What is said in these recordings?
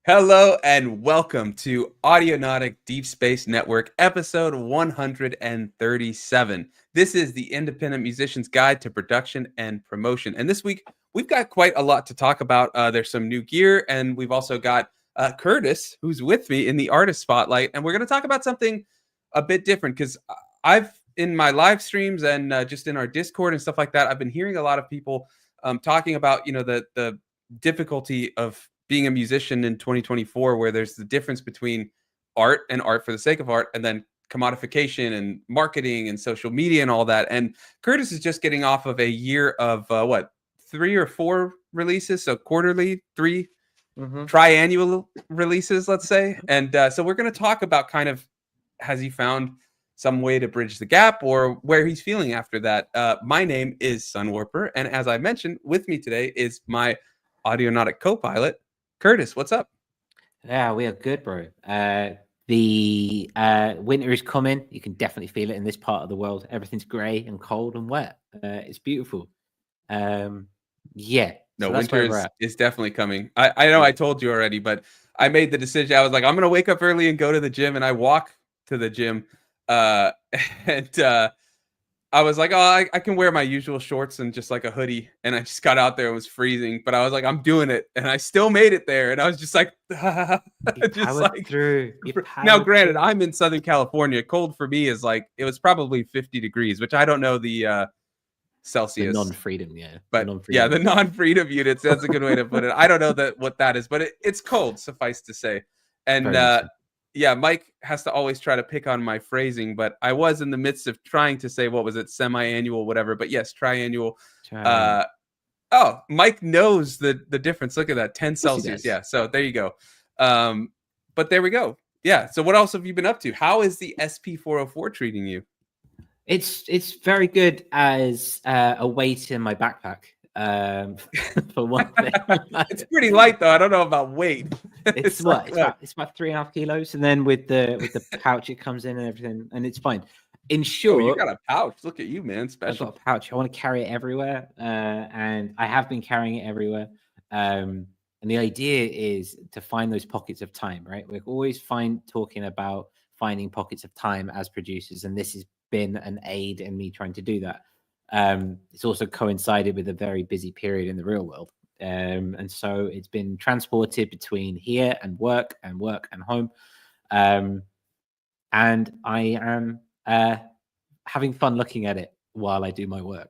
Hello and welcome to Audionautic Deep Space Network, episode 137. This is the Independent Musician's Guide to Production and Promotion. And this week, we've got quite a lot to talk about. There's some new gear, and we've also got Curtis, who's with me in the artist spotlight. And we're going to talk about something a bit different because I've, in my live streams and just in our Discord and stuff like that, I've been hearing a lot of people talking about, the difficulty of being a musician in 2024, where there's the difference between art and art for the sake of art, and then commodification and marketing and social media and all that. And Curtis is just getting off of a year of 3 or 4 releases, so quarterly, 3 triannual releases, let's say. And so we're going to talk about kind of, has he found some way to bridge the gap, or where he's feeling after that. My name is Sunwarper, and as I mentioned, with me today is my Audionautic co-pilot, Curtis. What's up? Yeah, we are good, bro. The winter is coming. You can definitely feel it in this part of the world. Everything's grey and cold and wet. It's beautiful. No, so winter is definitely coming. I know I told you already, but I made the decision. I was like, I'm going to wake up early and go to the gym, and I walk to the gym. I was like, oh, I can wear my usual shorts and just like a hoodie. And I just got out there. It was freezing, but I was like, I'm doing it. And I still made it there. And I was just like, just like through. Now, granted, I'm in Southern California. Cold for me is like, it was probably 50 degrees, which I don't know the Celsius. The non-freedom, yeah. But the non-freedom units. That's a good way to put it. I don't know what that is, but it's cold, suffice to say. And yeah, Mike has to always try to pick on my phrasing, but I was in the midst of trying to say, what was it, semi-annual, whatever. But yes, triannual. Mike knows the difference. Look at that, 10 Celsius. Yeah, so there you go. But there we go. Yeah, so what else have you been up to? How is the SP404 treating you? It's very good as a weight in my backpack. For one thing. It's pretty light though. I don't know about weight. It's about 3.5 kilos, and then with the pouch it comes in and everything, and it's fine. In short, you got a pouch. Look at you, man. Special. I've got a pouch. I want to carry it everywhere, and I have been carrying it everywhere. And the idea is to find those pockets of time, right? We're always talking about finding pockets of time as producers, and this has been an aid in me trying to do that. It's also coincided with a very busy period in the real world. And so it's been transported between here and work and home. And I am having fun looking at it while I do my work.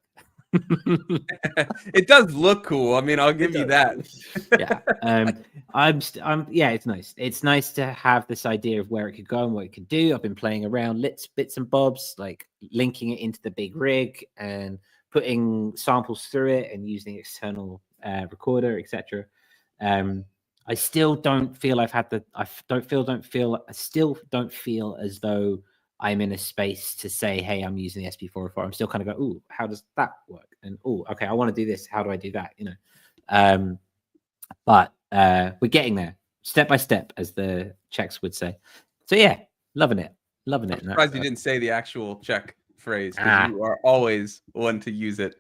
It does look cool. I mean, I'll give you that. Yeah. It's nice. It's nice to have this idea of where it could go and what it could do. I've been playing around bits and bobs, like linking it into the big rig and putting samples through it and using external recorder, etc. I still don't feel I still don't feel as though I'm in a space to say, hey, I'm using the SP404. I'm still kind of go, ooh, how does that work? And oh, okay, I want to do this. How do I do that? But we're getting there, step by step, as the Czechs would say. So yeah, loving it. I'm surprised you didn't say the actual Czech phrase, because you are always one to use it.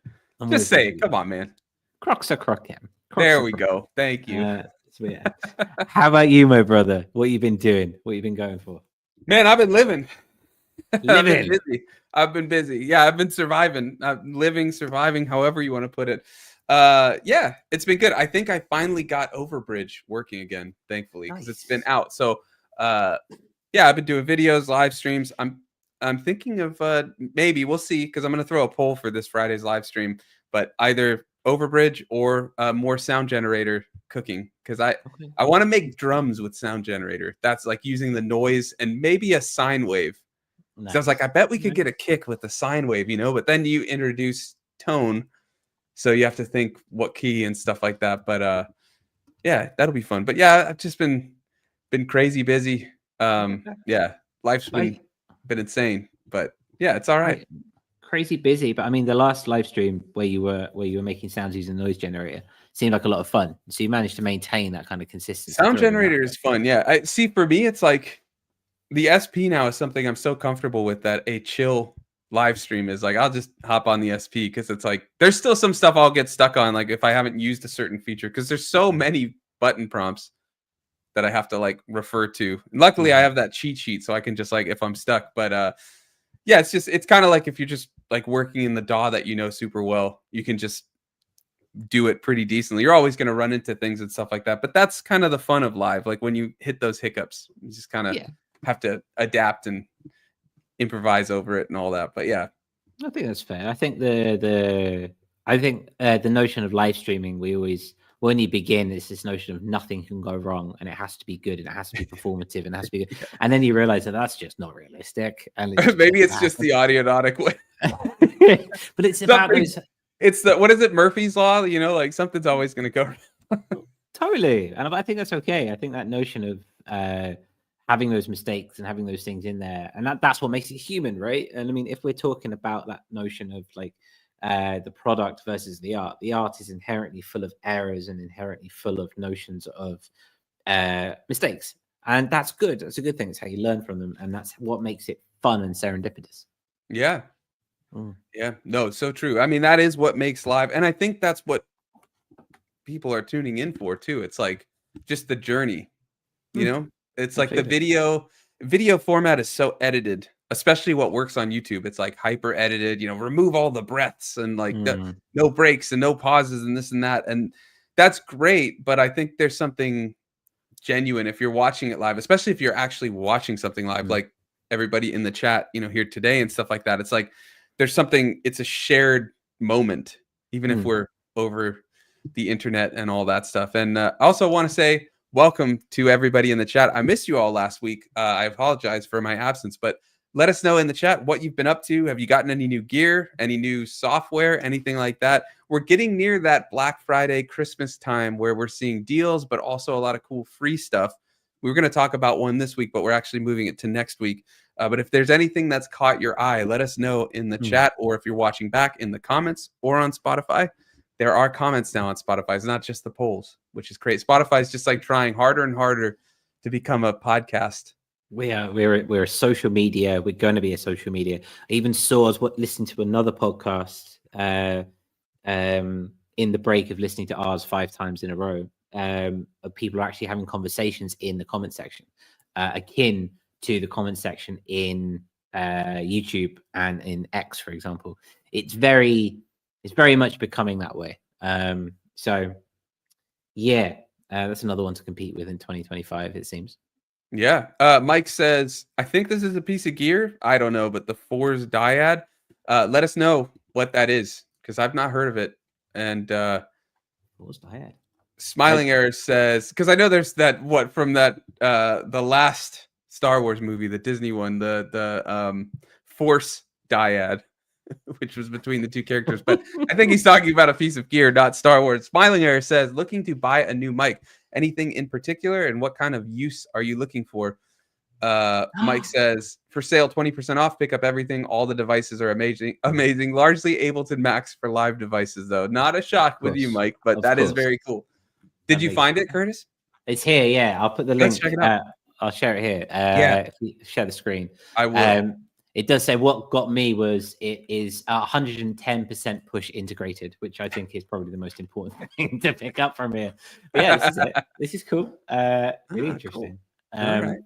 Just say it. Come on, man. Crocs are crockem. There we go. Thank you. So yeah. How about you, my brother? What you been doing? What you been going for? Man, I've been living. I've been busy. Yeah, I've been surviving. Surviving, however you want to put it. Yeah, it's been good. I think I finally got Overbridge working again, thankfully, because It's been out. So yeah, I've been doing videos, live streams. I'm thinking of maybe, we'll see, because I'm going to throw a poll for this Friday's live stream, but either Overbridge or more sound generator cooking, because I want to make drums with sound generator. That's like using the noise and maybe a sine wave. Nice. So I was like, I bet we could get a kick with the sine wave, but then you introduce tone, so you have to think what key and stuff like that. But yeah, that'll be fun. But yeah, I've just been crazy busy. Yeah, life's been insane, but yeah, it's all right. Crazy busy, but I mean, the last live stream where you were making sounds using noise generator seemed like a lot of fun. So you managed to maintain that kind of consistency. Sound generator is fun. Yeah, I see. For me, it's like the SP now is something I'm so comfortable with that a chill live stream is like, I'll just hop on the SP, because it's like there's still some stuff I'll get stuck on, like if I haven't used a certain feature, because there's so many button prompts that I have to like refer to. Luckily, I have that cheat sheet, so I can just like if I'm stuck. But yeah, it's kind of like if you're just like working in the DAW that you know super well, you can just do it pretty decently. You're always going to run into things and stuff like that, but that's kind of the fun of live. Like when you hit those hiccups, you just kind of have to adapt and improvise over it and all that. But yeah, I think that's fair. I think the notion of live streaming, when you begin, it's this notion of nothing can go wrong and it has to be good and it has to be performative and it has to be good. And then you realize that that's just not realistic. And maybe it's just the Audionautic way. But it's about those. It's the, what is it, Murphy's Law? You know, like something's always going to go wrong. Totally. And I think that's okay. I think that notion of having those mistakes and having those things in there, and that's what makes it human, right? And I mean, if we're talking about that notion of like the product versus the art is inherently full of errors and inherently full of notions of mistakes, and that's good. That's a good thing. It's how you learn from them, and that's what makes it fun and serendipitous. Yeah. Yeah, no, so true. I mean, that is what makes live, and I think that's what people are tuning in for too. It's like just the journey, you know. It's like the video format is so edited, especially what works on YouTube. It's like hyper edited, you know, remove all the breaths and like no breaks and no pauses and this and that, and that's great. But I think there's something genuine if you're watching it live, especially if you're actually watching something live, like everybody in the chat, you know, here today and stuff like that. It's like there's something, it's a shared moment, even if we're over the internet and all that stuff. And I also want to say welcome to everybody in the chat. I missed you all last week. I apologize for my absence, but let us know in the chat what you've been up to. Have you gotten any new gear, any new software, anything like that? We're getting near that Black Friday, Christmas time where we're seeing deals, but also a lot of cool free stuff. We were going to talk about one this week, but we're actually moving it to next week. But if there's anything that's caught your eye, let us know in the chat, or if you're watching back in the comments or on Spotify. There are comments now on Spotify. It's not just the polls, which is great. Spotify is just like trying harder and harder to become a podcast. We're a social media. We're going to be a social media. I even saw us listening to another podcast in the break of listening to ours 5 times in a row. People are actually having conversations in the comment section, akin to the comment section in YouTube and in X, for example. It's very much becoming that way. So yeah, that's another one to compete with in 2025, it seems. Yeah. Mike says, I think this is a piece of gear. I don't know, but the For's dyad. Let us know what that is, because I've not heard of it. And For's dyad. Smiling Error says, because I know there's that from that the last Star Wars movie, the Disney one, the Force dyad, which was between the two characters. But I think he's talking about a piece of gear, not Star Wars. Smiling Error says, looking to buy a new mic. Anything in particular, and what kind of use are you looking for? Mike says, for sale, 20% off. Pick up everything. All the devices are amazing. Largely Ableton Max for live devices, though. Not a shock with you, Mike, but that is very cool. Did you find it, Curtis? It's here. Yeah, I'll put the link. Check it out. I'll share it here. If you share the screen. I will. It does say what got me was it is 110% push integrated, which I think is probably the most important thing to pick up from here. But yeah, this is it. This is cool. Really interesting. Cool.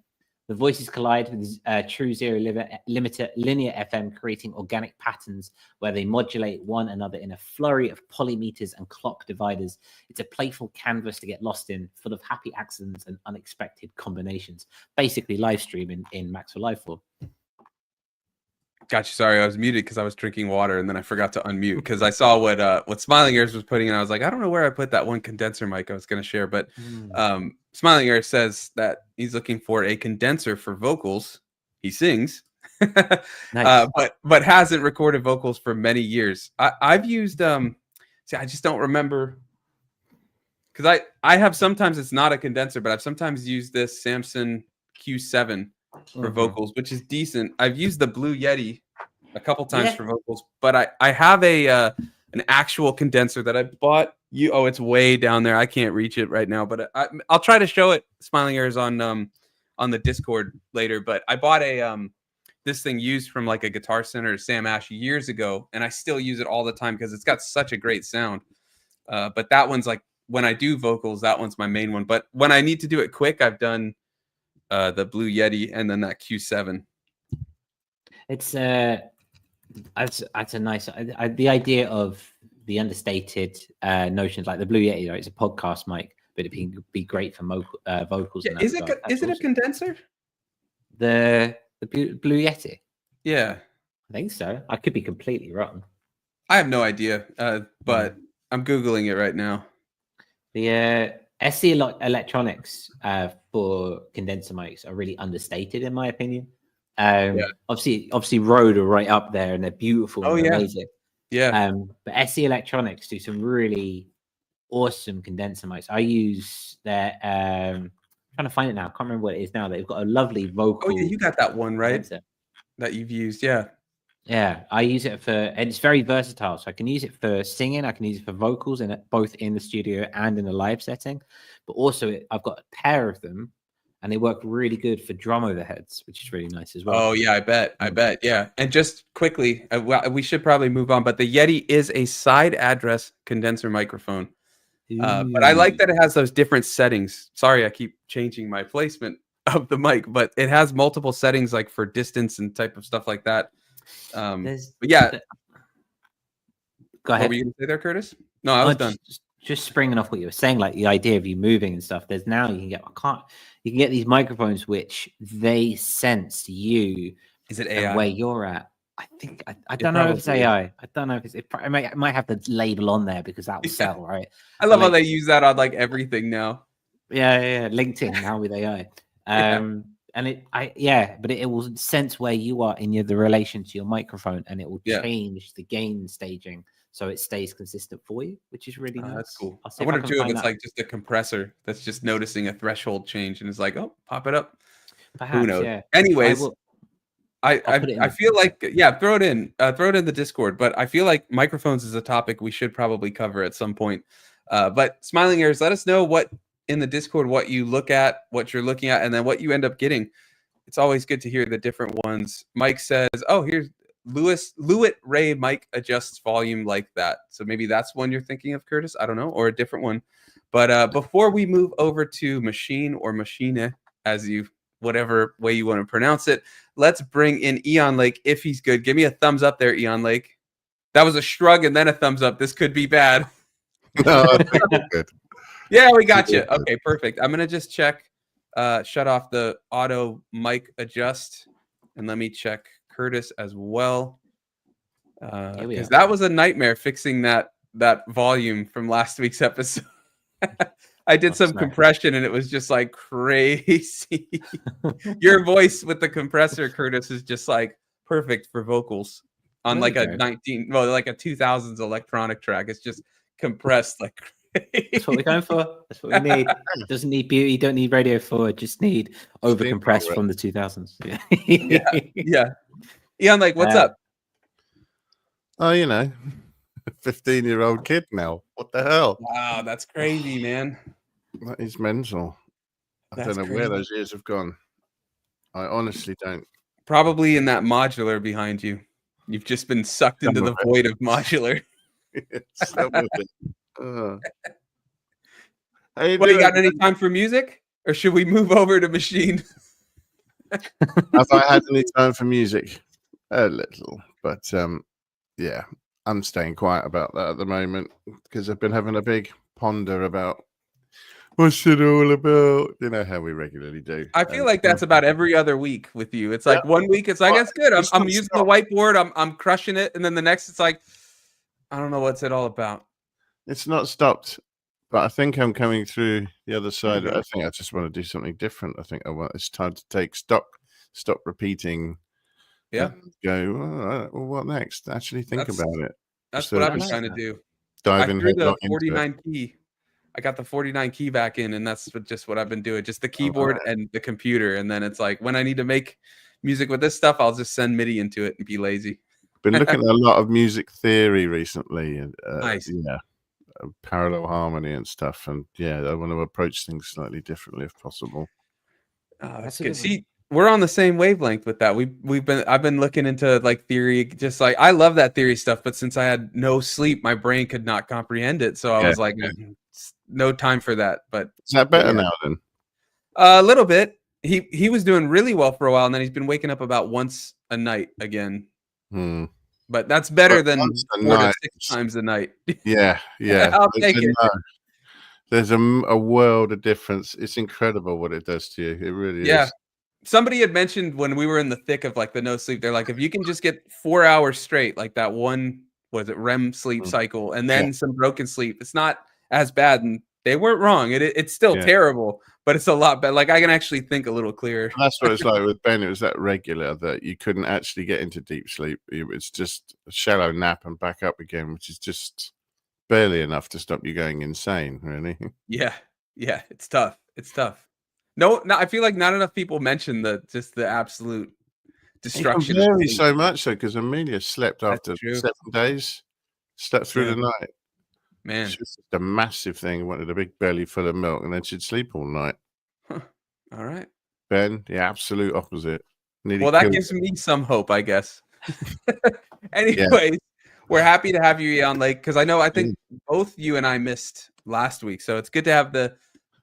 The voices collide with true zero limiter linear FM, creating organic patterns where they modulate one another in a flurry of polymeters and clock dividers. It's a playful canvas to get lost in, full of happy accidents and unexpected combinations. Basically, live stream in Max for Live 4. Gotcha. Sorry, I was muted because I was drinking water, and then I forgot to unmute because I saw what Smiling Ears was putting, and I was like, I don't know where I put that one condenser mic I was going to share, but Smiling Ears says that he's looking for a condenser for vocals. He sings, nice. but hasn't recorded vocals for many years. I've used see, I just don't remember, because I have, sometimes it's not a condenser, but I've sometimes used this Samson Q7 for vocals, which is decent. I've used the Blue Yeti a couple times for vocals, but I have an actual condenser that I bought. It's way down there. I can't reach it right now, but I'll try to show it. Smiling Ears on the Discord later. But I bought this thing used from like a Guitar Center or Sam Ash years ago, and I still use it all the time because it's got such a great sound. But that one's like when I do vocals, that one's my main one. But when I need to do it quick, I've done the Blue Yeti and then that Q7. It's that's a nice the idea of the understated notions like the Blue Yeti. Right? It's a podcast mic, but it can be great for vocals. Yeah, is it a condenser? The Blue Yeti? Yeah, I think so. I could be completely wrong. I have no idea, but I'm Googling it right now. The SC electronics for condenser mics are really understated, in my opinion. Obviously, Rode are right up there, and they're beautiful and amazing. Yeah. But SC Electronics do some really awesome condenser mics. I use their I'm trying to find it now. I can't remember what it is now. They've got a lovely vocal. Oh yeah, you got that one right condenser that you've used. Yeah. Yeah, I use it and it's very versatile. So I can use it for singing, I can use it for vocals, and both in the studio and in a live setting. But also, I've got a pair of them, and they work really good for drum overheads, which is really nice as well. Oh yeah, I bet. Yeah. And just quickly, we should probably move on. But the Yeti is a side address condenser microphone. But I like that it has those different settings. Sorry, I keep changing my placement of the mic, but it has multiple settings like for distance and type of stuff like that. But yeah, go ahead. What were you gonna say there, Curtis? No, I was done. Just springing off what you were saying, like the idea of you moving and stuff. There's now you can get these microphones which they sense you. Is it AI? Where you're at? I think I don't know if it's AI. I don't know if it might have the label on there because that will sell, right? I love how they use that on like everything now. Yeah. LinkedIn now with AI. And it will sense where you are in the relation to your microphone, and it will change the gain staging so it stays consistent for you, which is really nice. That's cool. I wonder too if it's like just a compressor that's just noticing a threshold change and is like, oh, pop it up. Perhaps, who knows? Yeah. Anyways, I feel like throw it in the Discord. But I feel like microphones is a topic we should probably cover at some point. But Smiling Ears, let us know what in the Discord what you look at, what you're looking at, and then what you end up getting. It's always good to hear the different ones. Mike says, "Oh, here's Lewitt Ray mic adjusts volume like that." So maybe that's one you're thinking of, Curtis. I don't know, or a different one. But before we move over to Maschine or Maschine, whatever way you want to pronounce it, let's bring in Eon Lake if he's good. Give me a thumbs up there, Eon Lake. That was a shrug and then a thumbs up. This could be bad. No, I think we're good. Yeah, we got you. Okay, perfect. I'm gonna just check, shut off the auto mic adjust, and let me check Curtis as well. Because that was a nightmare fixing that volume from last week's episode. I did some compression and it was just like crazy. Your voice with the compressor, Curtis, is just like perfect for vocals on like a 2000s electronic track. It's just compressed like crazy. That's what we're going for. That's what we need. It doesn't need beauty. You don't need radio forward. Just need over compressed from the 2000s. Yeah. Eon, like, what's up? Oh, 15-year-old kid now. What the hell? Wow, that's crazy, man. That is mental. I don't know where those years have gone. I honestly don't. Probably in that modular behind you. You've just been sucked into the void of modular. What, do you got any time for music? Or should we move over to Maschine? Have I had any time for music? A little. But yeah, I'm staying quiet about that at the moment because I've been having a big ponder about what's it all about? You know how we regularly do. I feel like that's about every other week with you. It's like 1 week, it's like, that's good. I'm using the whiteboard. I'm crushing it. And then the next, it's like, I don't know what's it all about. It's not stopped. But I think I'm coming through the other side. I think I just want to do something different. I think it's time to take stop repeating. Yeah. Go, well, what next? Actually think about it. That's what I've been trying to do. Dive in the 49 key. I got the 49 key back in, and that's just what I've been doing. Just the keyboard and the computer. And then it's like when I need to make music with this stuff, I'll just send MIDI into it and be lazy. Been looking at a lot of music theory recently. Nice. Yeah. Parallel harmony and stuff. And yeah, I want to approach things slightly differently if possible. Oh, that's good. See, we're on the same wavelength with that. I've been looking into like theory, just like I love that theory stuff, but since I had no sleep, my brain could not comprehend it. So I was like, no time for that. But Is that better now then? a little bit. He was doing really well for a while, and then he's been waking up about once a night again. But that's better than 4 to 6 times a night. Yeah. I'll take it. There's a world of difference. It's incredible what it does to you. It really is. Somebody had mentioned when we were in the thick of like the no sleep, they're like, if you can just get 4 hours straight, like that one, was it REM sleep cycle, and then some broken sleep, it's not as bad. And they weren't wrong. It's still terrible, but it's a lot better. Like I can actually think a little clearer. That's what it's like with Ben. It was that regular that you couldn't actually get into deep sleep. It was just a shallow nap and back up again, which is just barely enough to stop you going insane, really. Yeah, it's tough. No, I feel like not enough people mention the absolute destruction. It can vary so much though, because Amelia slept after 7 days, slept through the night. Man, it's just a massive thing. Wanted a big belly full of milk, and then she'd sleep all night. All right, Ben, the absolute opposite. Well, that gives me some hope, I guess. Anyways, we're happy to have you on, Lake, because I think both you and I missed last week, so it's good to have the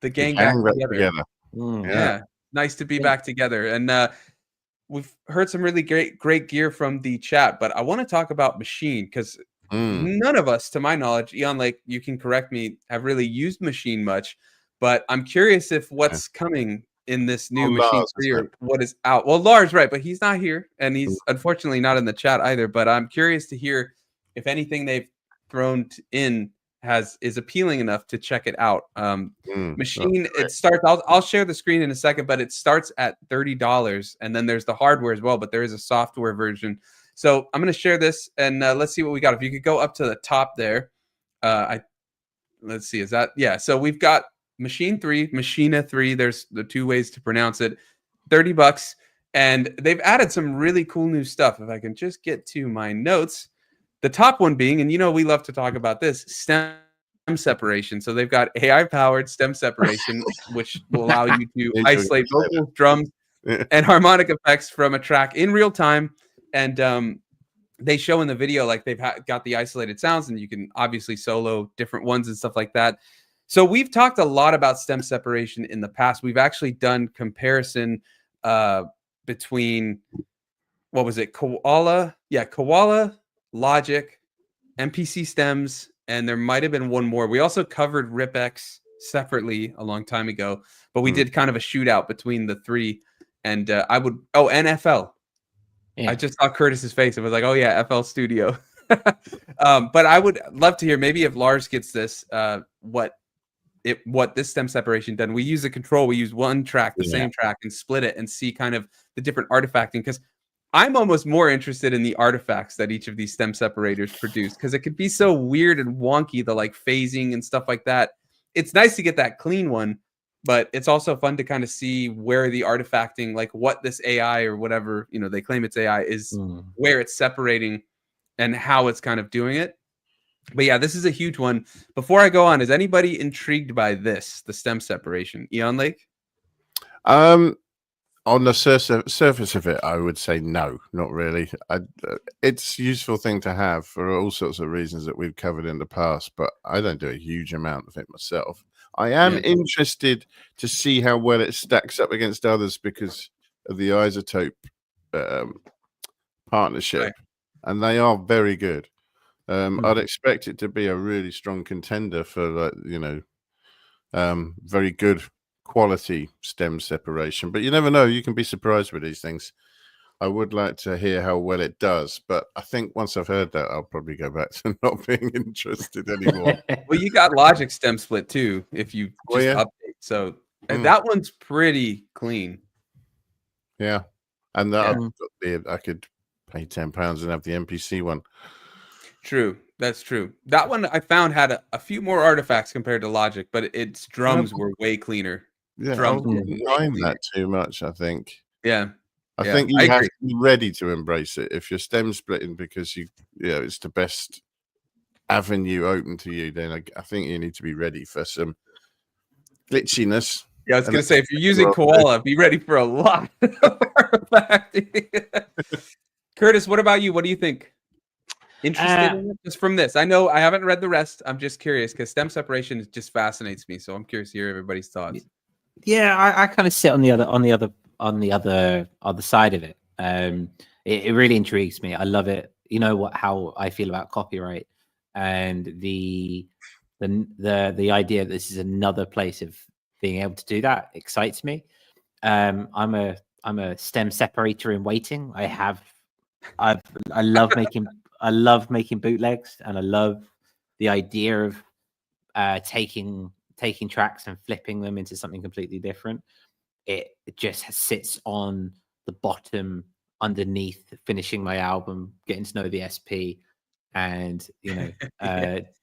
gang back together. Yeah, nice to be back together. And we've heard some really great gear from the chat, but I want to talk about Maschine because none of us, to my knowledge, Eon Lake, you can correct me, have really used Maschine much. But I'm curious if what's coming in this new Maschine 3 or what is out. Well, Lars, right, but he's not here, and he's unfortunately not in the chat either. But I'm curious to hear if anything they've thrown in is appealing enough to check it out. Maschine, it starts. I'll share the screen in a second, but it starts at $30, and then there's the hardware as well. But there is a software version. So I'm going to share this, and let's see what we got. If you could go up to the top there, let's see. Is that So we've got Maschine 3, Maschine 3. There's the 2 ways to pronounce it. $30, and they've added some really cool new stuff. If I can just get to my notes. The top one being, and we love to talk about this, stem separation. So they've got AI-powered stem separation, which will allow you to isolate vocals, drums, and harmonic effects from a track in real time. And they show in the video like they've got the isolated sounds, and you can obviously solo different ones and stuff like that. So we've talked a lot about stem separation in the past. We've actually done comparison between, what was it, Koala, Logic, MPC stems, and there might have been one more. We also covered RipX separately a long time ago, but we did kind of a shootout between the 3. And NFL. I just saw Curtis's face. It was like, oh yeah, FL Studio. But I would love to hear, maybe if Lars gets this, what this stem separation done. We use the control. We use one track, the same track, and split it and see kind of the different artifacting, because I'm almost more interested in the artifacts that each of these stem separators produce, because it could be so weird and wonky, the like phasing and stuff like that. It's nice to get that clean one, but it's also fun to kind of see where the artifacting, like what this AI or whatever, they claim it's AI is, where it's separating and how it's kind of doing it. But yeah, this is a huge one. Before I go on, is anybody intrigued by this, the stem separation? Eon Lake? On the surface of it, I would say no, not really. It's a useful thing to have for all sorts of reasons that we've covered in the past, but I don't do a huge amount of it myself. I am interested to see how well it stacks up against others because of the isotope partnership, and they are very good. I'd expect it to be a really strong contender for, very good quality stem separation, but you never know. You can be surprised with these things. I would like to hear how well it does, but I think once I've heard that, I'll probably go back to not being interested anymore. Well, you got Logic stem split too, if you just update. So that one's pretty clean. Yeah, and that I could pay £10 and have the MPC one. Trure, that's true. That one I found had a few more artifacts compared to Logic, but its drums were way cleaner. Yeah, I wouldn't mind that too much, I think. Yeah. I think you have to be ready to embrace it. If you're stem splitting because it's the best avenue open to you, then I think you need to be ready for some glitchiness. Yeah, I was going to say, if you're using Koala, be ready for a lot of artifacting. Curtis, what about you? What do you think? interested in it just from this? I know I haven't read the rest. I'm just curious because stem separation just fascinates me. So I'm curious to hear everybody's thoughts. Yeah, I kind of sit on the other side of it. It really intrigues me. I love it. You know how I feel about copyright and the idea that this is another place of being able to do that excites me. I'm a stem separator in waiting. I love making bootlegs, and I love the idea of taking tracks and flipping them into something completely different. It just sits on the bottom underneath finishing my album, getting to know the SP, and Yeah.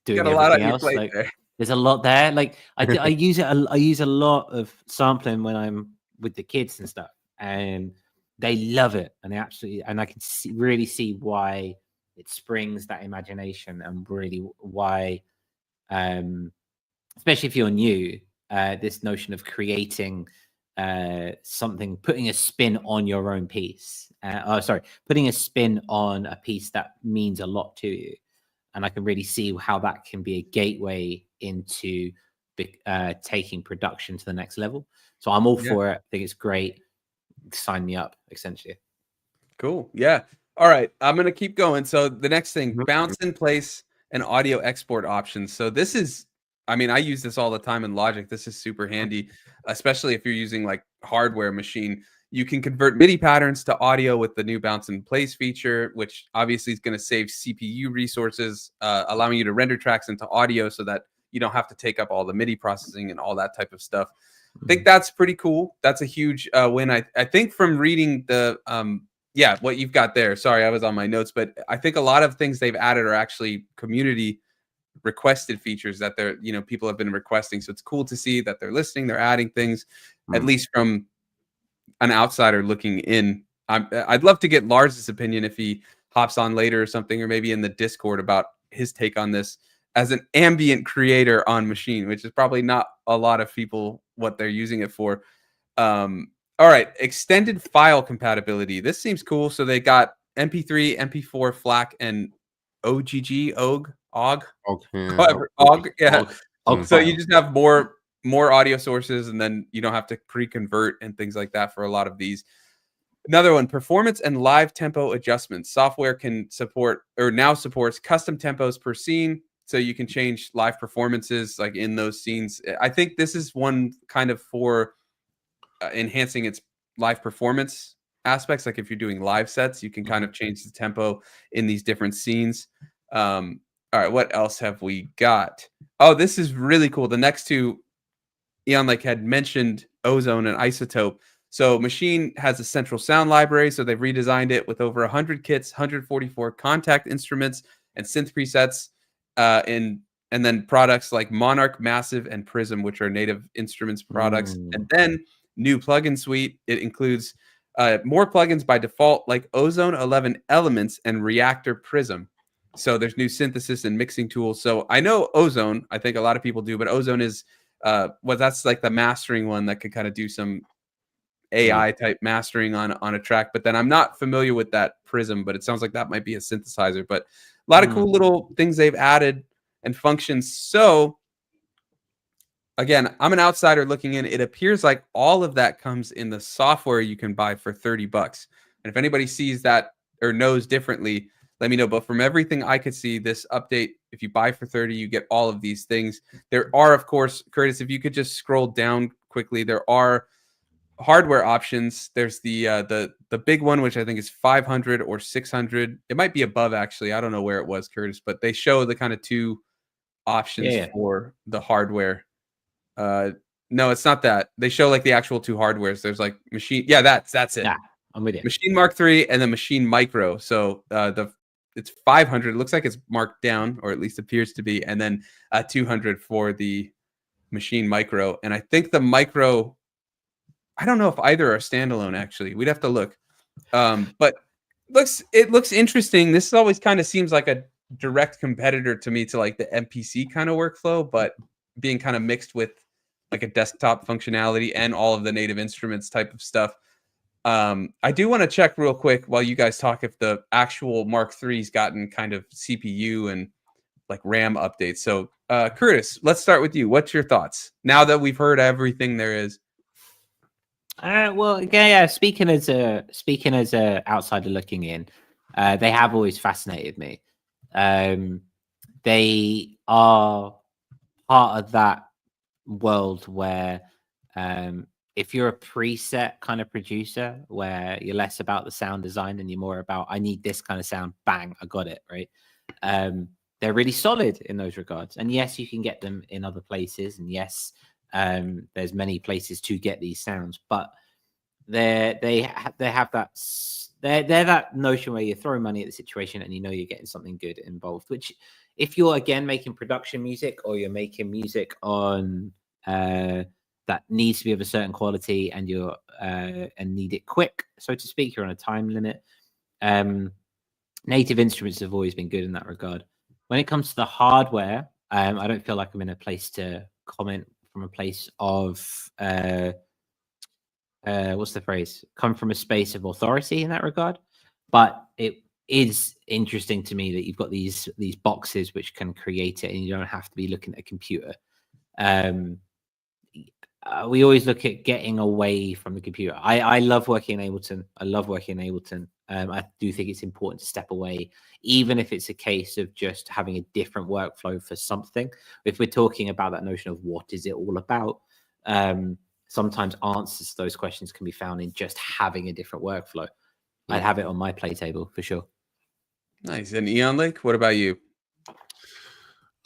doing Got a lot on everything your else. plate Like there. there's a lot there. Like I use it. I use a lot of sampling when I'm with the kids and stuff, and they love it, and they absolutely. And I can really see why it springs that imagination, and really why, especially if you're new, this notion of creating something, putting a spin on your own piece. Putting a spin on a piece that means a lot to you. And I can really see how that can be a gateway into taking production to the next level. So I'm all for it. I think it's great. Sign me up, essentially. Cool. Yeah. All right. I'm going to keep going. So the next thing, bounce in place and audio export options. So this is, I mean, I use this all the time in Logic. This is super handy, especially if you're using like hardware Maschine. You can convert MIDI patterns to audio with the new bounce in place feature, which obviously is going to save CPU resources, allowing you to render tracks into audio so that you don't have to take up all the MIDI processing and all that type of stuff. I think that's pretty cool. That's a huge win. I think from reading the what you've got there. Sorry, I was on my notes, but I think a lot of things they've added are actually community requested features that people have been requesting. So it's cool to see that they're listening, they're adding things, at least from an outsider looking in. I'd love to get Lars's opinion if he hops on later or something, or maybe in the Discord about his take on this as an ambient creator on Maschine, which is probably not a lot of people what they're using it for. All right, extended file compatibility. This seems cool. So they got MP3, MP4, FLAC, and OGG, OGG. Yeah. So you just have more audio sources, and then you don't have to pre-convert and things like that for a lot of these. Another one, performance and live tempo adjustments. Software can support, or now supports, custom tempos per scene. So you can change live performances like in those scenes. I think this is one kind of for enhancing its live performance aspects. Like if you're doing live sets, you can kind of change the tempo in these different scenes. All right, what else have we got? Oh, this is really cool. The next two, Eon had mentioned Ozone and Isotope. So Maschine has a central sound library. So they've redesigned it with over 100 kits, 144 contact instruments, and synth presets. And then products like Monarch, Massive, and Prism, which are native instruments products. And then new plugin suite. It includes more plugins by default, like Ozone 11 Elements and Reactor Prism. So there's new synthesis and mixing tools. So I know Ozone, I think a lot of people do, but Ozone is that's like the mastering one that could kind of do some AI type mastering on a track. But then I'm not familiar with that Prism, but it sounds like that might be a synthesizer. But a lot of cool little things they've added and functions. So again, I'm an outsider looking in. It appears like all of that comes in the software you can buy for $30. And if anybody sees that or knows differently, let me know. But from everything I could see, this update, if you buy for 30, you get all of these things. There are, of course, Curtis, if you could just scroll down quickly, there are hardware options. There's the big one, which I think is 500 or 600. It might be above, actually. I don't know where it was, Curtis, but they show the kind of two options for the hardware. No, it's not that. They show like the actual two hardwares. There's like Maschine. Yeah, that's it. Yeah, I'm with you. Maschine Mark III and then Maschine Micro. So it's 500. It looks like it's marked down, or at least appears to be, and then 200 for the Maschine Micro. And I think the Micro, I don't know if either are standalone. Actually, we'd have to look. But it looks interesting. This always kind of seems like a direct competitor to me to like the MPC kind of workflow, but being kind of mixed with like a desktop functionality and all of the native instruments type of stuff. I do want to check real quick while you guys talk if the actual Mark III's gotten kind of CPU and like RAM updates. So, Curtis, let's start with you. What's your thoughts now that we've heard everything there is? Well, again, yeah. Speaking as a outsider looking in, they have always fascinated me. They are part of that world where, if you're a preset kind of producer, where you're less about the sound design and you're more about, I need this kind of sound, bang, I got it, right? They're really solid in those regards. And yes, you can get them in other places, and yes, there's many places to get these sounds, but they have that they're that notion where you throw money at the situation and you know you're getting something good involved. Which, if you're again making production music, or you're making music on that needs to be of a certain quality, and you're and need it quick, so to speak, you're on a time limit. Native Instruments have always been good in that regard. When it comes to the hardware, I don't feel like I'm in a place to comment from a place of what's the phrase? Come from a space of authority in that regard. But it is interesting to me that you've got these boxes which can create it, and you don't have to be looking at a computer. We always look at getting away from the computer. I love working in Ableton. I love working in Ableton. I do think it's important to step away, even if it's a case of just having a different workflow for something. If we're talking about that notion of what is it all about, sometimes answers to those questions can be found in just having a different workflow. I'd have it on my play table for sure. Nice. And Eon Lake, what about you?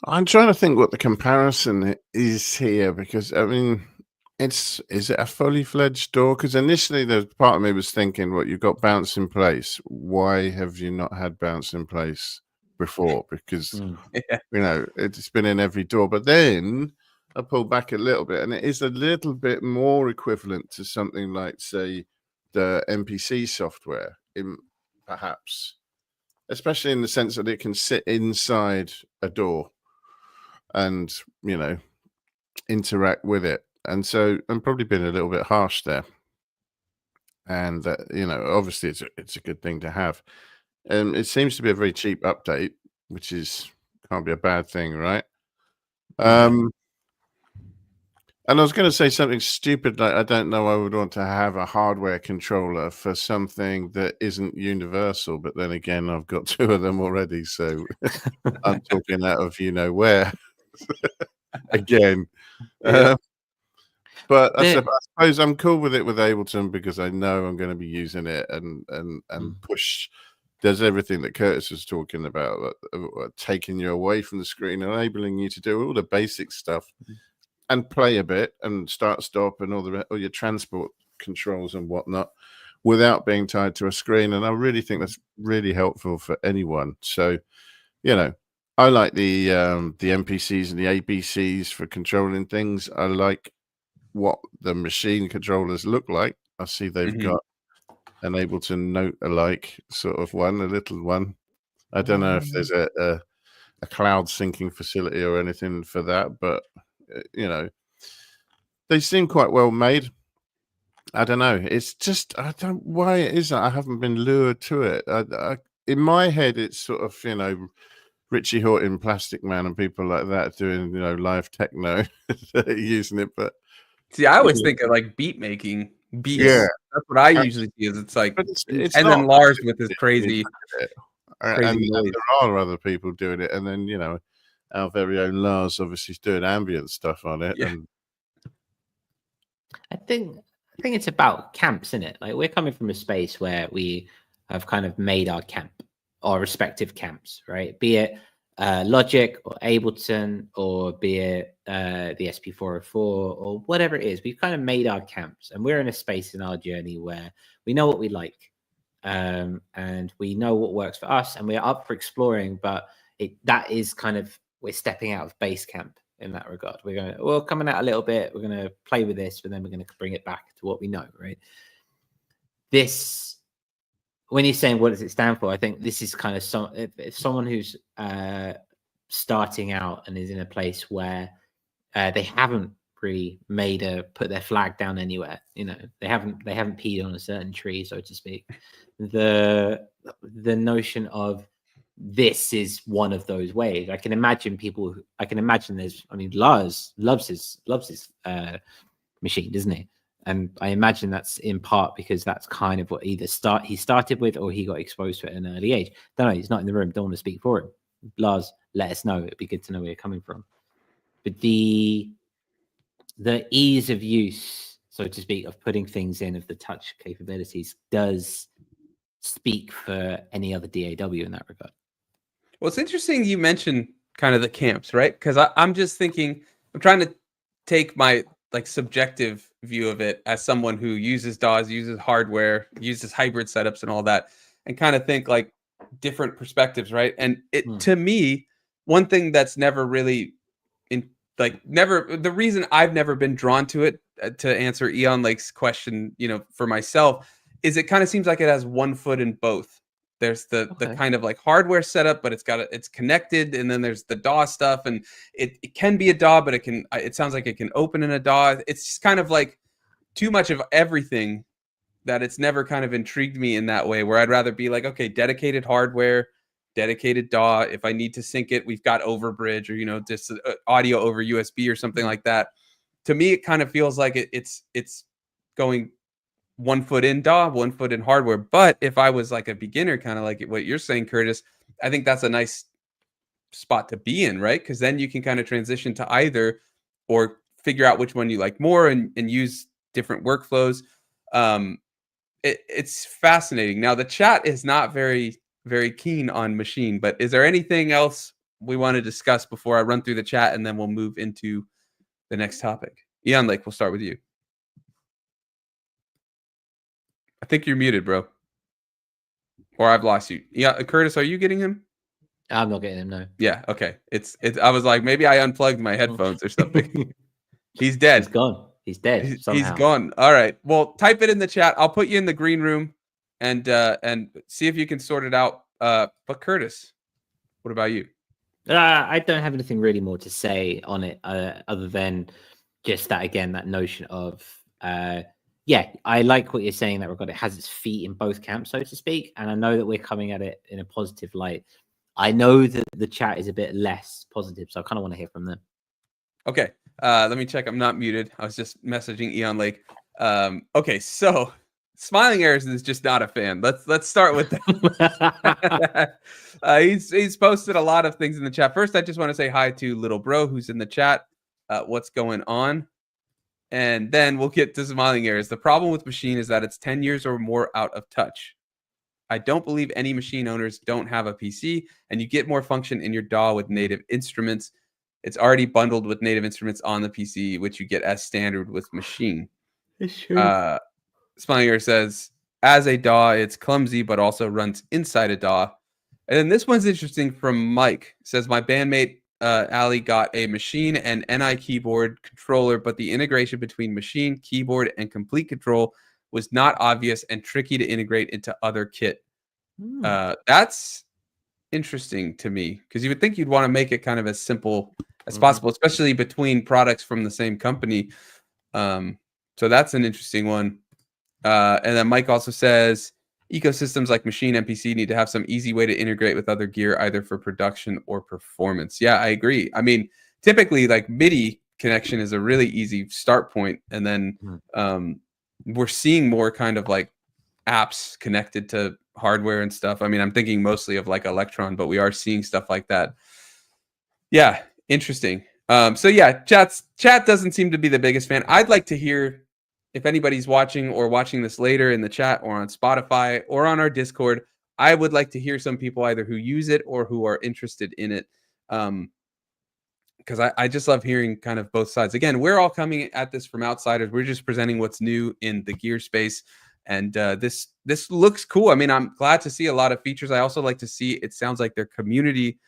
I'm trying to think what the comparison is here, because I mean, is it a fully fledged door? Because initially, the part of me was thinking, what, you've got bounce in place. Why have you not had bounce in place before? Because you know, it's been in every door. But then I pulled back a little bit, and it is a little bit more equivalent to something like, say, the MPC software, in perhaps, especially in the sense that it can sit inside a door and, you know, interact with it. And so I'm probably been a little bit harsh there. And that, you know, obviously it's a good thing to have. It seems to be a very cheap update, which can't be a bad thing, right? And I was going to say something stupid, like I don't know I would want to have a hardware controller for something that isn't universal, but then again, I've got 2 of them already, so I'm talking out of you know where again. But I suppose I'm cool with it with Ableton, because I know I'm going to be using it and push. There's everything that Curtis was talking about, taking you away from the screen, enabling you to do all the basic stuff. And play a bit and start, stop, and all your transport controls and whatnot, without being tied to a screen. And I really think that's really helpful for anyone. So, you know, I like the MPCs and the ABCs for controlling things. I like what the Maschine controllers look like. I see they've got an Ableton Note alike sort of one, a little one. I don't know if there's a cloud syncing facility or anything for that, but you know, they seem quite well made. I don't know. It's just, I don't why it is that I haven't been lured to it. In my head, it's sort of, you know, Richie Hawtin, Plastic Man, and people like that doing, you know, live techno using it. But see, I always think of like beat making beats. Yeah, that's what I usually see. Is it's like, it's and then Lars with his crazy and there are other people doing it, and then, you know, our very own Lars obviously is doing ambient stuff on it. Yeah. And I think it's about camps, isn't it? Like, we're coming from a space where we have kind of made our camp, our respective camps, right? Be it Logic or Ableton, or be it the SP404 or whatever it is. We've kind of made our camps, and we're in a space in our journey where we know what we like, and we know what works for us, and we're up for exploring. But that is kind of, we're stepping out of base camp in that regard. We're coming out a little bit, we're going to play with this, but then we're going to bring it back to what we know, right? This, when you're saying what does it stand for, I think this is kind of if someone who's starting out and is in a place where they haven't really put their flag down anywhere. You know, they haven't peed on a certain tree, so to speak. The notion of this is one of those ways. I can imagine there's, I mean, Lars loves his machine, doesn't he? And I imagine that's in part because that's kind of what he started with, or he got exposed to it at an early age. Don't know, he's not in the room, don't want to speak for him. Lars, let us know. It'd be good to know where you're coming from. But the ease of use, so to speak, of putting things in, of the touch capabilities, does speak for any other DAW in that regard. Well, it's interesting you mentioned kind of the camps, right? Because I'm just thinking, I'm trying to take my like subjective view of it as someone who uses DAWs, uses hardware, uses hybrid setups and all that, and kind of think like different perspectives, right? And it to me, one thing that's never really the reason I've never been drawn to it, to answer Eon Lake's question, you know, for myself, is it kind of seems like it has one foot in both. There's the kind of like hardware setup, but it's connected, and then there's the DAW stuff, and it can be a DAW, but it sounds like it can open in a DAW. It's just kind of like too much of everything that it's never kind of intrigued me in that way, where I'd rather be like, okay, dedicated hardware, dedicated DAW. If I need to sync it, we've got Overbridge, or, you know, just audio over USB or something like that. To me, it kind of feels like it's going one foot in DAW, one foot in hardware. But if I was like a beginner, kind of like what you're saying, Curtis, I think that's a nice spot to be in, right? Because then you can kind of transition to either, or figure out which one you like more, and use different workflows. It's fascinating. Now, the chat is not very, very keen on Maschine, but is there anything else we want to discuss before I run through the chat, and then we'll move into the next topic? Eon Lake, we'll start with you. I think you're muted, bro. Or I've lost you. Yeah, Curtis, are you getting him? I'm not getting him, no. Yeah, okay. It's I was like, maybe I unplugged my headphones or something. He's dead. He's gone. He's dead. He's gone. All right. Well, type it in the chat. I'll put you in the green room and see if you can sort it out. But Curtis, what about you? I don't have anything really more to say on it, other than just that, again, that notion of yeah, I like what you're saying in that regard. It has its feet in both camps, so to speak, and I know that we're coming at it in a positive light. I know that the chat is a bit less positive, so I kind of want to hear from them. Okay, let me check. I'm not muted. I was just messaging Eon Lake. Okay, so Smiling Harrison is just not a fan. Let's start with that. He's posted a lot of things in the chat. First, I just want to say hi to Little Bro, who's in the chat. What's going on? And then we'll get to Smiling Airs. The problem with Maschine is that it's 10 years or more out of touch. I don't believe any Maschine owners don't have a PC, and you get more function in your DAW with native instruments. It's already bundled with native instruments on the PC, which you get as standard with Maschine. Smiling Air says, as a DAW, it's clumsy, but also runs inside a DAW. And then this one's interesting from Mike. It says, my bandmate Ali got a Maschine and NI keyboard controller, but the integration between Maschine, keyboard, and complete control was not obvious and tricky to integrate into other kit. That's interesting to me, because you would think you'd want to make it kind of as simple as possible, especially between products from the same company. So that's an interesting one. And then Mike also says, ecosystems like Maschine MPC need to have some easy way to integrate with other gear, either for production or performance. Yeah, I agree. I mean, typically, like MIDI connection is a really easy start point, and then we're seeing more kind of like apps connected to hardware and stuff. I mean, I'm thinking mostly of like Electron, but we are seeing stuff like that. Yeah, interesting. So yeah, chat doesn't seem to be the biggest fan. I'd like to hear if anybody's watching this later in the chat or on Spotify or on our Discord. I would like to hear some people either who use it or who are interested in it. Because I just love hearing kind of both sides. Again, we're all coming at this from outsiders. We're just presenting what's new in the gear space. And this looks cool. I mean, I'm glad to see a lot of features. I also like to see, it sounds like their community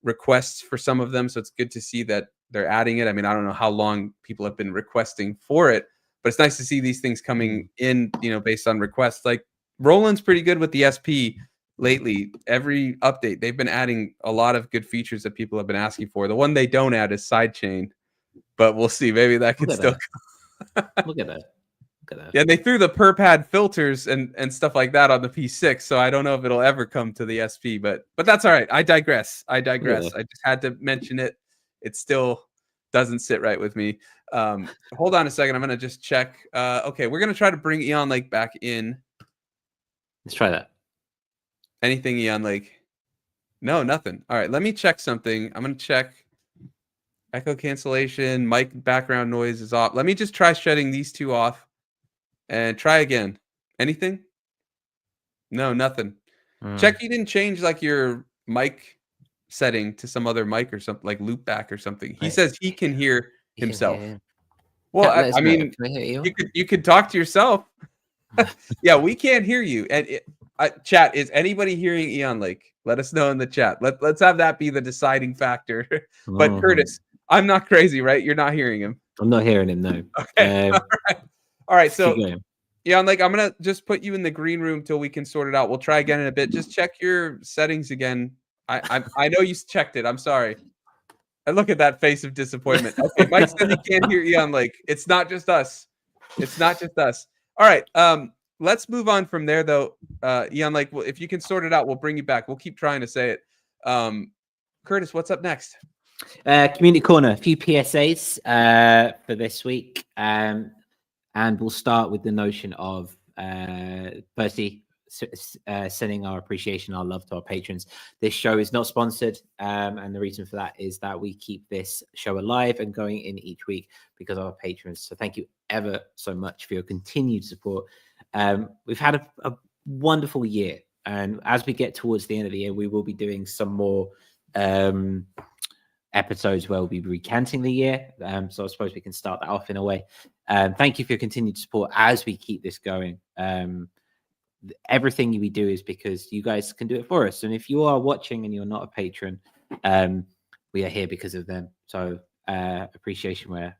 requests for some of them. So it's good to see that they're adding it. I mean, I don't know how long people have been requesting for it, but it's nice to see these things coming in, you know, based on requests. Like Roland's pretty good with the SP lately. Every update, they've been adding a lot of good features that people have been asking for. The one they don't add is sidechain, but we'll see. Maybe that could still. Look at that. Yeah, they threw the per pad filters and stuff like that on the P6, so I don't know if it'll ever come to the SP, but that's all right. I digress. I just had to mention it. It still doesn't sit right with me. Hold on a second. I'm gonna just check. Okay, we're gonna try to bring Eon Lake back in. Let's try that. Anything Eon Lake? No, nothing. All right, let me check something. I'm gonna check echo cancellation, mic background noise is off. Let me just try shutting these two off. And try again. Anything? No, nothing. Check you didn't change like your mic setting to some other mic or something, like loop back or something. He says he can hear himself. Well, I mean, you could talk to yourself. Yeah, we can't hear you. And chat, is anybody hearing Eon Lake? Let us know in the chat. Let's have that be the deciding factor. But Curtis, I'm not crazy, right? You're not hearing him. I'm not hearing him, no. Okay. All right, so yeah, I'm gonna just put you in the green room till we can sort it out. We'll try again in a bit. Just check your settings again. I know you checked it. I'm sorry. And look at that face of disappointment. Okay, Mike says he can't hear Eon Lake. It's not just us. It's not just us. All right. Let's move on from there though. Eon Lake, if you can sort it out, we'll bring you back. We'll keep trying to say it. Curtis, what's up next? Community Corner, a few PSAs for this week. And we'll start with the notion of, firstly, sending our appreciation, our love to our patrons. This show is not sponsored, and the reason for that is that we keep this show alive and going in each week because of our patrons. So thank you ever so much for your continued support. We've had a wonderful year, and as we get towards the end of the year, we will be doing some more episodes where we'll be recanting the year. So I suppose we can start that off in a way. Thank you for your continued support as we keep this going. Everything we do is because you guys can do it for us. And if you are watching and you're not a patron, we are here because of them. So appreciation where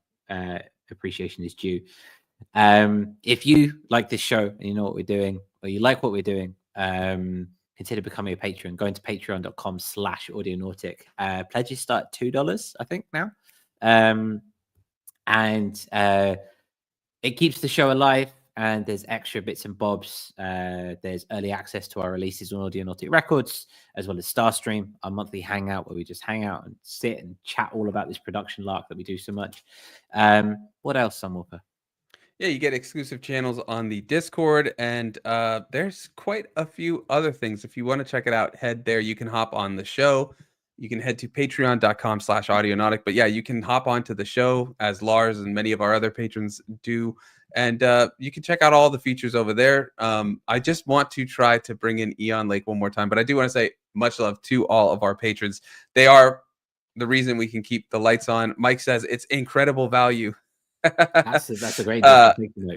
appreciation is due. If you like this show and you know what we're doing, or you like what we're doing, consider becoming a patron. Going to patreon.com/audionautic. Pledges start at $2, I think, now. And it keeps the show alive, and there's extra bits and bobs. There's early access to our releases on Audionautic Records, as well as Starstream, our monthly hangout where we just hang out and sit and chat all about this production lark that we do so much. What else, Sunwalker? Yeah, you get exclusive channels on the Discord, and there's quite a few other things. If you want to check it out, head there. You can hop on the show. You can head to patreon.com/audionautic. But yeah, you can hop onto the show as Lars and many of our other patrons do. And you can check out all the features over there. I just want to try to bring in Eon Lake one more time. But I do want to say much love to all of our patrons. They are the reason we can keep the lights on. Mike says it's incredible value. That's a great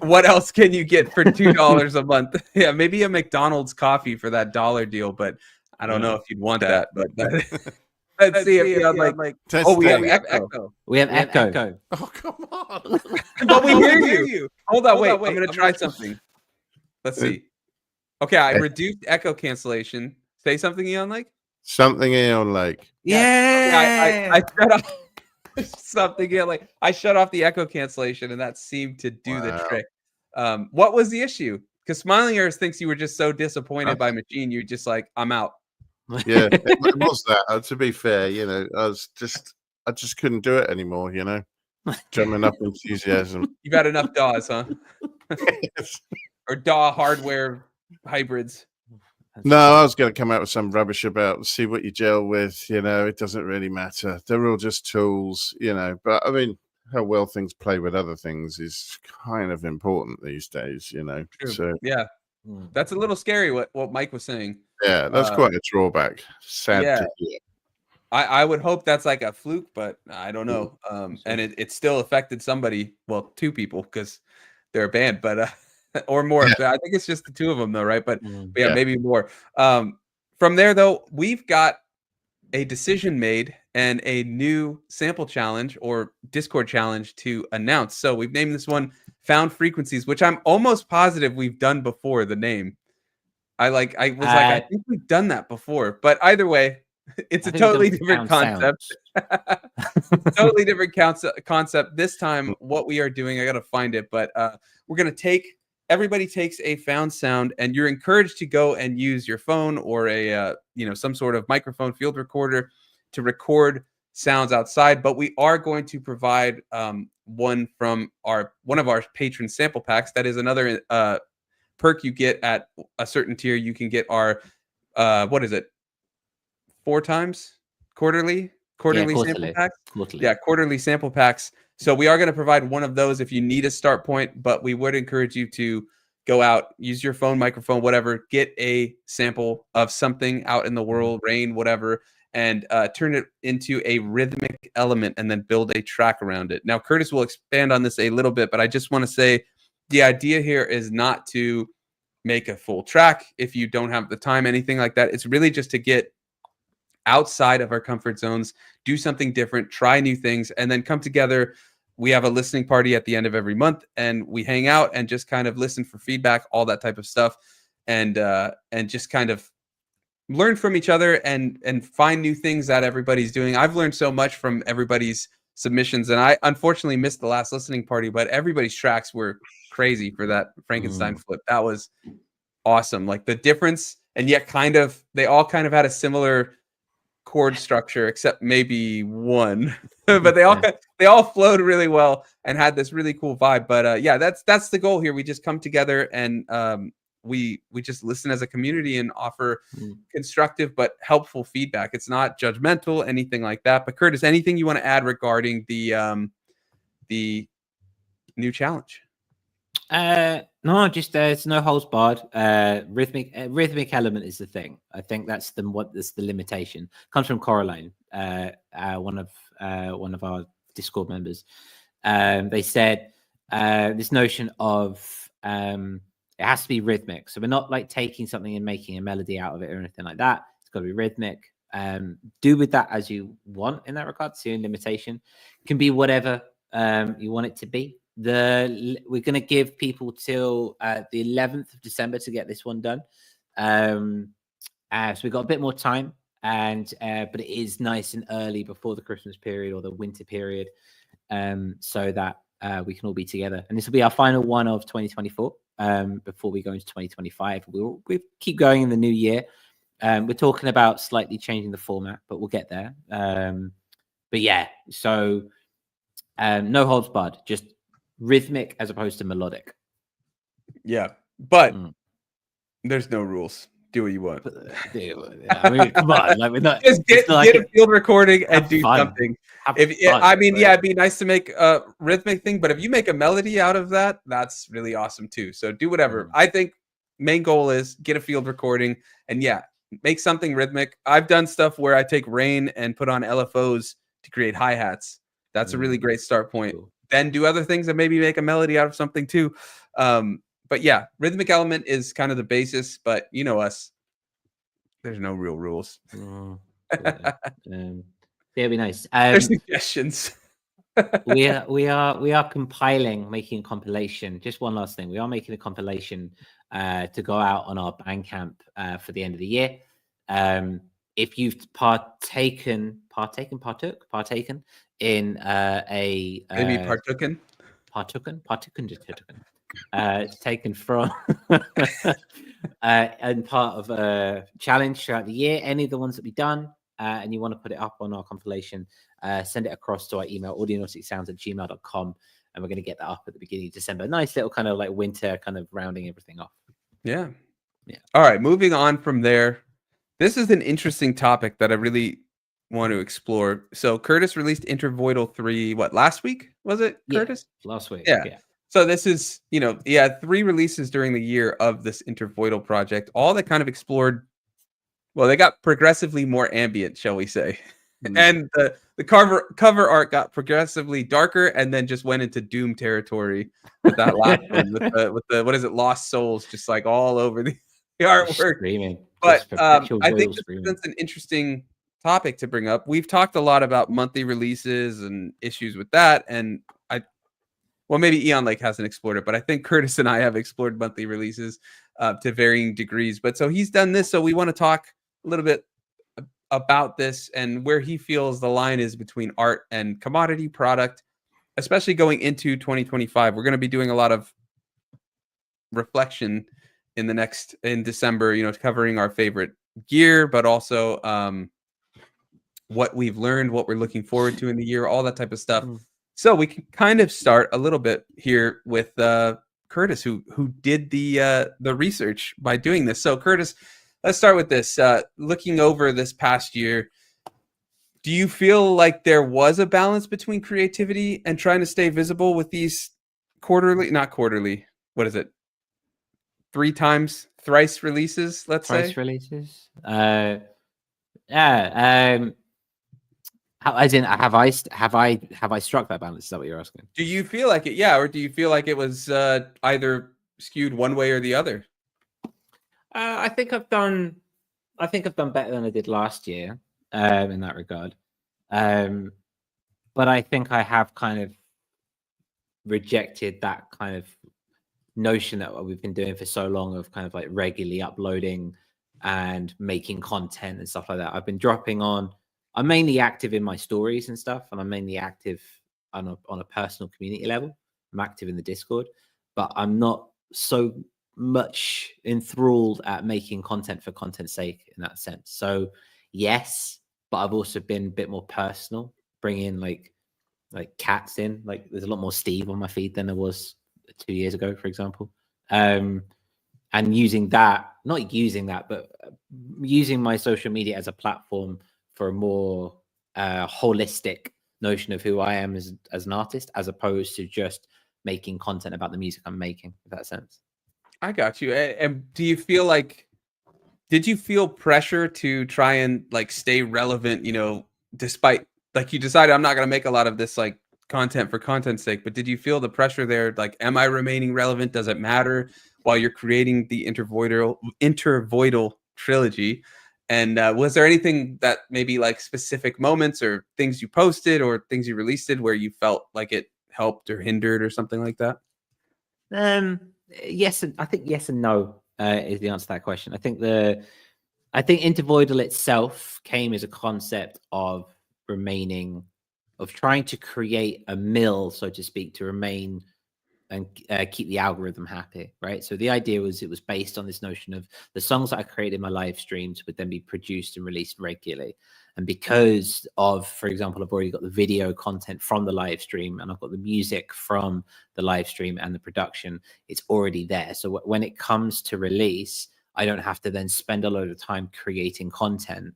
what else can you get for $2 a month? Yeah, maybe a McDonald's coffee for that $1 deal, but I don't know if you'd want that. But let's see if we have like we have echo. We have echo. Oh, come on. But we hear you. Hold on, wait. I'm gonna try something. Let's see. Okay, I reduced echo cancellation. Say something, Eon Lake. Something Eon Lake. Yeah. I shut off something. Yeah, like I shut off the echo cancellation, and that seemed to do the trick. What was the issue? Because Smiling Earth thinks you were just so disappointed by Maschine, you're just like, I'm out. Yeah, it was that. To be fair, I just couldn't do it anymore. Drumming up enthusiasm. You've had enough DAWs, huh? Or DAW hardware hybrids. No, I was going to come out with some rubbish about see what you gel with. It doesn't really matter. They're all just tools. But I mean, how well things play with other things is kind of important these days. True. So yeah, that's a little scary. What Mike was saying. Yeah, that's quite a drawback. Sad to hear. I would hope that's like a fluke, but I don't know. And it still affected somebody. Well, two people because they're a band, but or more. Yeah. I think it's just the two of them, though, right? But yeah, maybe more. From there, though, we've got a decision made and a new sample challenge or Discord challenge to announce. So we've named this one Found Frequencies, which I'm almost positive we've done before. The name. I think we've done that before, but either way, It's I a think we've totally done different found concept. Totally different concept. This time, what we are doing, I gotta find it, but we're gonna everybody takes a found sound, and you're encouraged to go and use your phone or a some sort of microphone field recorder to record sounds outside. But we are going to provide one from one of our patron sample packs. That is another perk you get at a certain tier. You can get our what is it? 4 times quarterly sample packs. Quarterly. Yeah, quarterly sample packs. So we are going to provide one of those if you need a start point, but we would encourage you to go out, use your phone, microphone, whatever, get a sample of something out in the world, rain, whatever, and turn it into a rhythmic element and then build a track around it. Now, Curtis will expand on this a little bit, but I just want to say the idea here is not to make a full track if you don't have the time, anything like that. It's really just to get outside of our comfort zones, do something different, try new things, and then come together. We have a listening party at the end of every month, and we hang out and just kind of listen for feedback, all that type of stuff, and just kind of learn from each other and find new things that everybody's doing. I've learned so much from everybody's submissions, and I unfortunately missed the last listening party, but everybody's tracks were crazy for that Frankenstein flip. That was awesome. Like the difference, and yet they all kind of had a similar chord structure, except maybe one, but they all flowed really well and had this really cool vibe. But yeah, that's the goal here. We just come together and we just listen as a community and offer constructive but helpful feedback. It's not judgmental, anything like that. But Curtis, anything you want to add regarding the new challenge? No, just it's no holds barred. Rhythmic element is the thing. I think that's the limitation. Comes from Coraline, one of our Discord members. They said this notion of it has to be rhythmic. So we're not like taking something and making a melody out of it or anything like that. It's got to be rhythmic. Do with that as you want in that regard. It's your limitation. It can be whatever you want it to be. We're going to give people till the 11th of December to get this one done. So we've got a bit more time, and but it is nice and early before the Christmas period or the winter period, so that we can all be together. And this will be our final one of 2024 before we go into 2025. We'll keep going in the new year. We're talking about slightly changing the format, but we'll get there. But yeah, so no holds barred, just rhythmic as opposed to melodic. Yeah, but there's no rules. Do what you want. I mean, come on, like we're not just get a field recording and do something. Yeah, it'd be nice to make a rhythmic thing, but if you make a melody out of that, that's really awesome too. So do whatever. I think main goal is get a field recording and make something rhythmic. I've done stuff where I take rain and put on LFOs to create hi-hats. That's a really great start point. Cool. Then do other things and maybe make a melody out of something too. But yeah, rhythmic element is kind of the basis, but you know us, there's no real rules. It'd be nice. There's suggestions. we are making a compilation. Just one last thing. We are making a compilation to go out on our Bandcamp for the end of the year. If you've partaken in it's taken from and part of a challenge throughout the year, any of the ones that we've done, and you want to put it up on our compilation, send it across to our email audionauticsounds@gmail.com, and we're going to get that up at the beginning of December. Nice little kind of like winter kind of rounding everything off. Yeah. All right, moving on from there. This is an interesting topic that I really want to explore. So Curtis released Intervoidal 3, last week? Was it, Curtis? Last week. Yeah. So this is, 3 releases during the year of this Intervoidal project, all that kind of explored, they got progressively more ambient, shall we say. And the cover art got progressively darker and then just went into Doom territory with that last one, with the what is it, Lost Souls, just like all over the artwork. Screaming. But I think that's an interesting topic to bring up. We've talked a lot about monthly releases and issues with that, and maybe Eon Lake hasn't explored it, but I think Curtis and I have explored monthly releases to varying degrees. But so he's done this, so we want to talk a little bit about this and where he feels the line is between art and commodity product, especially going into 2025. We're going to be doing a lot of reflection in December, covering our favorite gear, but also what we've learned, what we're looking forward to in the year, all that type of stuff. So we can kind of start a little bit here with Curtis, who did the research by doing this. So Curtis, let's start with this. Looking over this past year, do you feel like there was a balance between creativity and trying to stay visible with these not quarterly, what is it? Thrice releases, let's say? Thrice releases? Yeah. As in, have I struck that balance? Is that what you're asking? Do you feel like it? Yeah, or do you feel like it was either skewed one way or the other? I think I've done better than I did last year in that regard. But I think I have kind of rejected that kind of notion that we've been doing for so long of kind of like regularly uploading and making content and stuff like that. I've been dropping on. I'm mainly active in my stories and stuff, and I'm mainly active on a personal community level. I'm active in the Discord, but I'm not so much enthralled at making content for content's sake in that sense. So yes, but I've also been a bit more personal, bringing like cats in. Like there's a lot more Steve on my feed than there was 2 years ago, for example. And using that, not using that, but using my social media as a platform for a more holistic notion of who I am as an artist, as opposed to just making content about the music I'm making, if that sense. I got you. And do you feel like, did you feel pressure to try and like stay relevant, despite like you decided I'm not going to make a lot of this like content for content's sake, but did you feel the pressure there? Like, am I remaining relevant? Does it matter while you're creating the Intervoidal Trilogy? And was there anything that maybe like specific moments or things you posted or things you released where you felt like it helped or hindered or something like that? Yes, I think yes and no is the answer to that question. I think Intervoidal itself came as a concept of trying to create a mill, so to speak, to remain and keep the algorithm happy, right? So the idea was it was based on this notion of the songs that I created in my live streams would then be produced and released regularly. And because of, for example, I've already got the video content from the live stream and I've got the music from the live stream and the production, it's already there. So when it comes to release, I don't have to then spend a lot of time creating content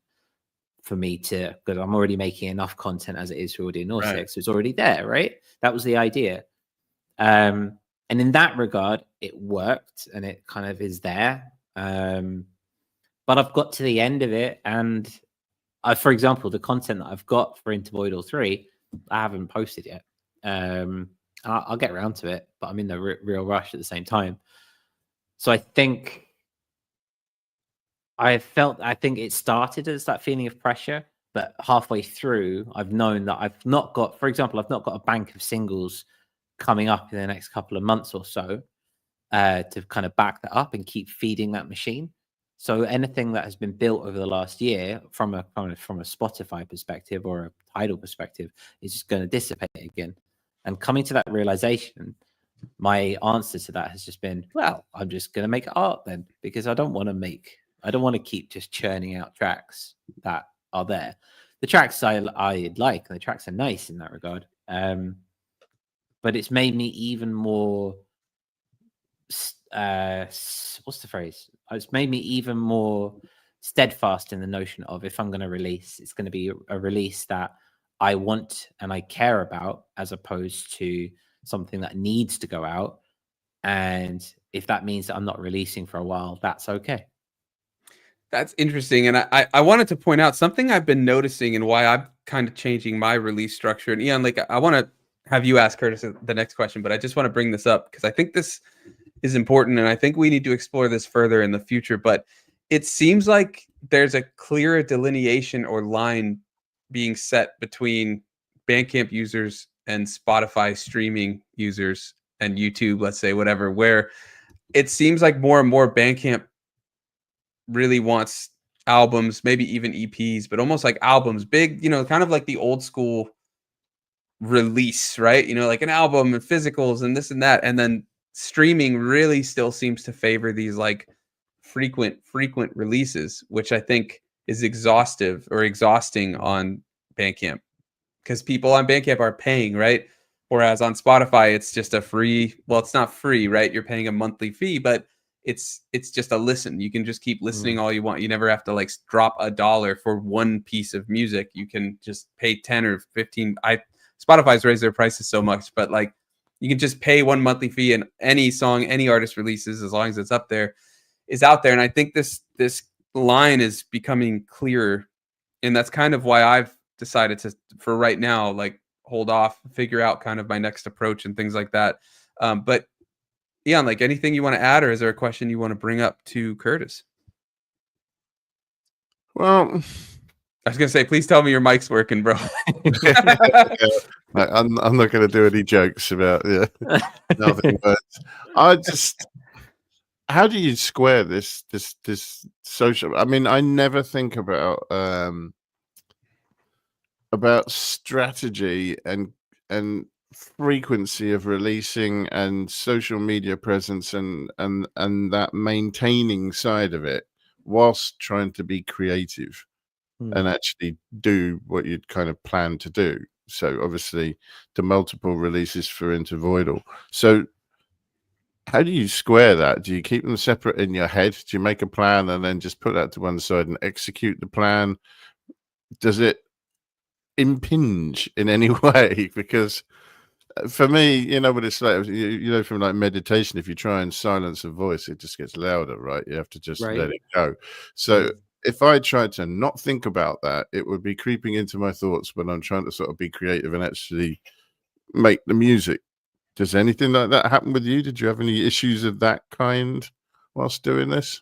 for me because I'm already making enough content as it is for Audionaut, right. So it's already there, right? That was the idea. And in that regard, it worked and it kind of is there. But I've got to the end of it, and for example, the content that I've got for Intervoidal 3, I haven't posted yet. I'll get around to it, but I'm in the real rush at the same time. So I think it started as that feeling of pressure, but halfway through, I've known that I've not got a bank of singles coming up in the next couple of months or so to kind of back that up and keep feeding that machine. So anything that has been built over the last year from a Spotify perspective or a Tidal perspective is just going to dissipate again. And coming to that realization, my answer to that has just been, well, I'm just going to make art then, because I don't want to keep just churning out tracks that are there. The tracks I like, and the tracks are nice in that regard. But it's made me even more, what's the phrase? It's made me even more steadfast in the notion of, if I'm going to release, it's going to be a release that I want and I care about, as opposed to something that needs to go out. And if that means that I'm not releasing for a while, that's okay. That's interesting. And I wanted to point out something I've been noticing and why I'm kind of changing my release structure. And Ian, like, I want to have you ask Curtis the next question, but I just want to bring this up because I think this is important and I think we need to explore this further in the future. But it seems like there's a clearer delineation or line being set between Bandcamp users and Spotify streaming users and YouTube, let's say, whatever, where it seems like more and more Bandcamp really wants albums, maybe even EPs, but almost like albums, big, kind of like the old school release, right? Like an album and physicals and this and that. And then streaming really still seems to favor these like frequent releases, which I think is exhausting on Bandcamp, because people on Bandcamp are paying, right? Whereas on Spotify, it's just a free, well, it's not free, right? You're paying a monthly fee, but it's just a listen. You can just keep listening all you want. You never have to like drop $1 for one piece of music. You can just pay 10 or 15. Spotify's raised their prices so much, but like you can just pay one monthly fee, and any song, any artist releases, as long as it's up there, is out there. And I think this line is becoming clearer. And that's kind of why I've decided to, for right now, like hold off, figure out kind of my next approach and things like that. But Ian, like anything you want to add, or is there a question you want to bring up to Curtis? Well, I was gonna say, please tell me your mic's working, bro. I'm not going to do any jokes about nothing. But I just, how do you square this social? I mean, I never think about strategy and frequency of releasing and social media presence and that maintaining side of it, whilst trying to be creative and actually do what you'd kind of plan to do. So obviously the multiple releases for Intervoidal. So how do you square that? Do you keep them separate in your head? Do you make a plan and then just put that to one side and execute the plan? Does it impinge in any way? Because for me, you know what it's like, from like meditation, if you try and silence a voice, it just gets louder, right? You have to just let it go. So if I tried to not think about that, it would be creeping into my thoughts when I'm trying to sort of be creative and actually make the music. Does anything like that happen with you? Did you have any issues of that kind whilst doing this?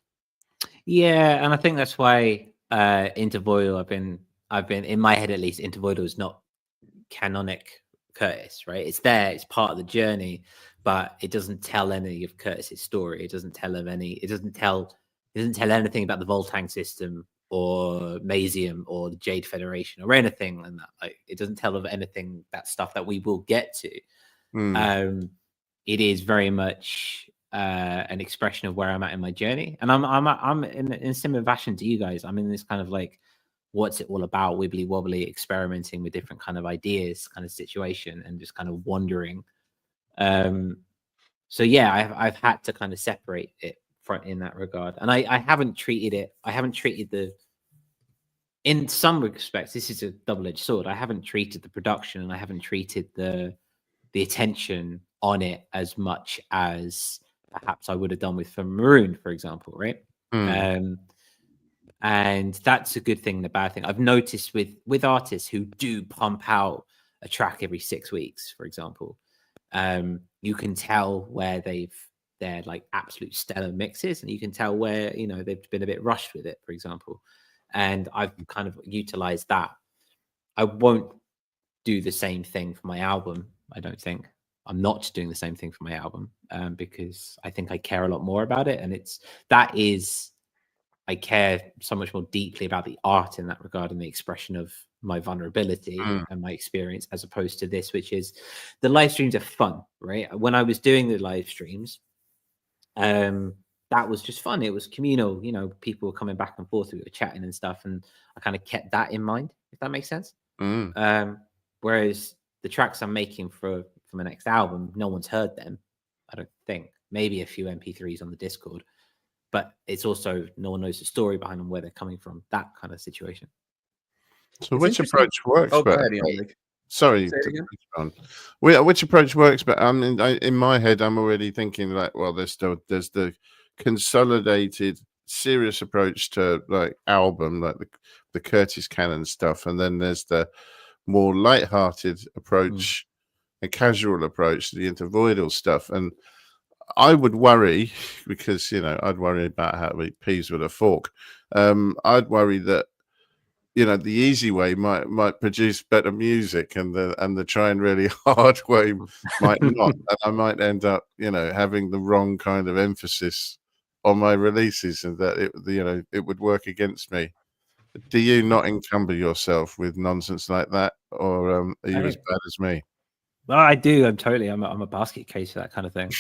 Yeah, and I think that's why Intervoidal, I've been in my head at least, Intervoidal is not canonic Curtis, right? It's there, it's part of the journey, but it doesn't tell any of Curtis's story. It doesn't tell anything about the Voltang system or Mazium or the Jade Federation or anything like that. Like, it doesn't tell of anything, that stuff that we will get to. It is very much an expression of where I'm at in my journey, and I'm in similar fashion to you guys. I'm in this kind of like, what's it all about, wibbly wobbly, experimenting with different kind of ideas kind of situation, and just kind of wondering. So yeah, I've had to kind of separate it in that regard, and I haven't treated in some respects, this is a double-edged sword. I haven't treated the production, and I haven't treated the attention on it as much as perhaps I would have done with for Maroon, for example, right? And that's a good thing and a bad thing. I've noticed with artists who do pump out a track every 6 weeks, for example, you can tell where they're like absolute stellar mixes, and you can tell where, they've been a bit rushed with it, for example. And I've kind of utilized that. I won't do the same thing for my album. I don't think I'm not doing the same thing for my album, because I think I care a lot more about it. And I care so much more deeply about the art in that regard, and the expression of my vulnerability and my experience, as opposed to this, which is, the live streams are fun, right? When I was doing the live streams, that was just fun. It was communal, people were coming back and forth, we were chatting and stuff, and I kind of kept that in mind, if that makes sense. Whereas the tracks I'm making for my next album, no one's heard them, I don't think. Maybe a few MP3s on the Discord, but it's also, no one knows the story behind them, where they're coming from, that kind of situation. So which approach works? Oh, go ahead, Ian. Sorry, which approach works? But in my head, I'm already thinking like, well, there's the consolidated, serious approach to like album, like the Curtis Cannon stuff, and then there's the more light-hearted approach, a casual approach to the Intervoidal stuff. And I would worry, because I'd worry about how to eat peas with a fork. I'd worry that the easy way might produce better music, and the trying really hard way might not. And I might end up having the wrong kind of emphasis on my releases, and that it would work against me. Do you not encumber yourself with nonsense like that, or are you as bad as me? Well, I do. I'm a basket case for that kind of thing.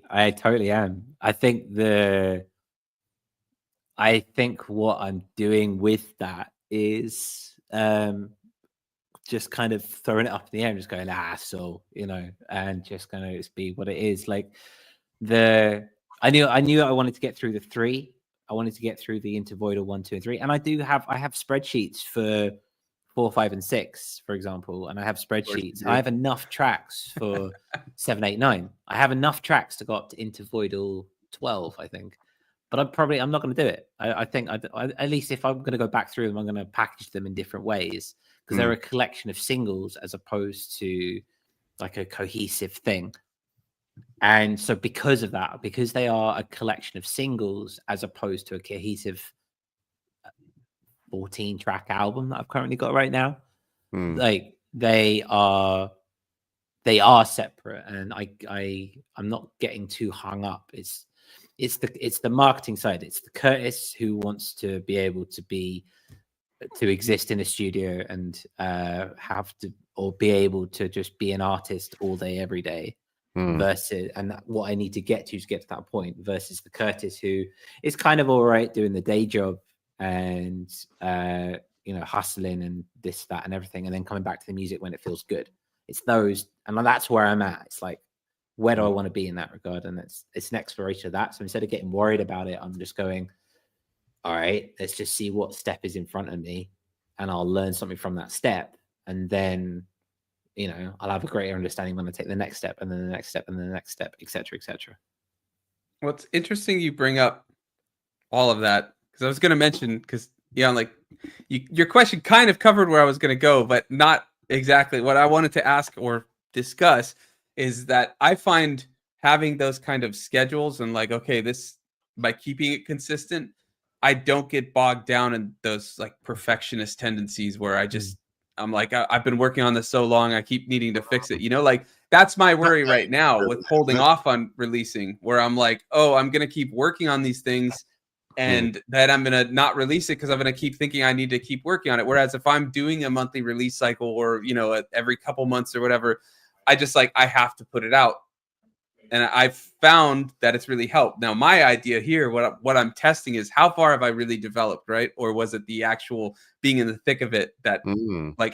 I totally am. I think what I'm doing with that is just kind of throwing it up in the air and just going, and just going to be what it is. Like I knew I wanted to get through the 3. I wanted to get through the Intervoidal 1, 2, and 3. And I have spreadsheets for 4, 5, and 6, for example. And I have spreadsheets. I have enough tracks for 7, 8, 9. I have enough tracks to go up to Intervoidal 12, I think. But I'm not going to do it. I think at least if I'm going to go back through them, I'm going to package them in different ways, because they're a collection of singles as opposed to like a cohesive thing. And so because of that, because they are a collection of singles as opposed to a cohesive 14-track album that I've currently got right now, like they are separate, and I'm not getting too hung up. It's the marketing side. It's the Curtis who wants to be able to exist in a studio and be able to just be an artist all day, every day. Versus, and what I need to get to that point, versus the Curtis who is kind of all right doing the day job and hustling and this, that, and everything, and then coming back to the music when it feels good. It's those, and that's where I'm at. It's like, where do I want to be in that regard? And it's an exploration of that. So instead of getting worried about it, I'm just going, all right, let's just see what step is in front of me, and I'll learn something from that step, and then I'll have a greater understanding when I take the next step, and then the next step, and then the next step, etc., etc. Well, it's interesting you bring up all of that, because I was going to mention, because your question kind of covered where I was going to go, but not exactly. What I wanted to ask or discuss is that I find having those kind of schedules and like, okay, this, by keeping it consistent, I don't get bogged down in those like perfectionist tendencies where I'm like, I've been working on this so long, I keep needing to fix it. Like that's my worry right now with holding off on releasing, where I'm like, oh, I'm going to keep working on these things and then I'm going to not release it because I'm going to keep thinking I need to keep working on it. Whereas if I'm doing a monthly release cycle or, every couple months or whatever, I just I have to put it out. And I've found that it's really helped. Now, my idea here, what I'm testing is how far have I really developed, right? Or was it the actual being in the thick of it that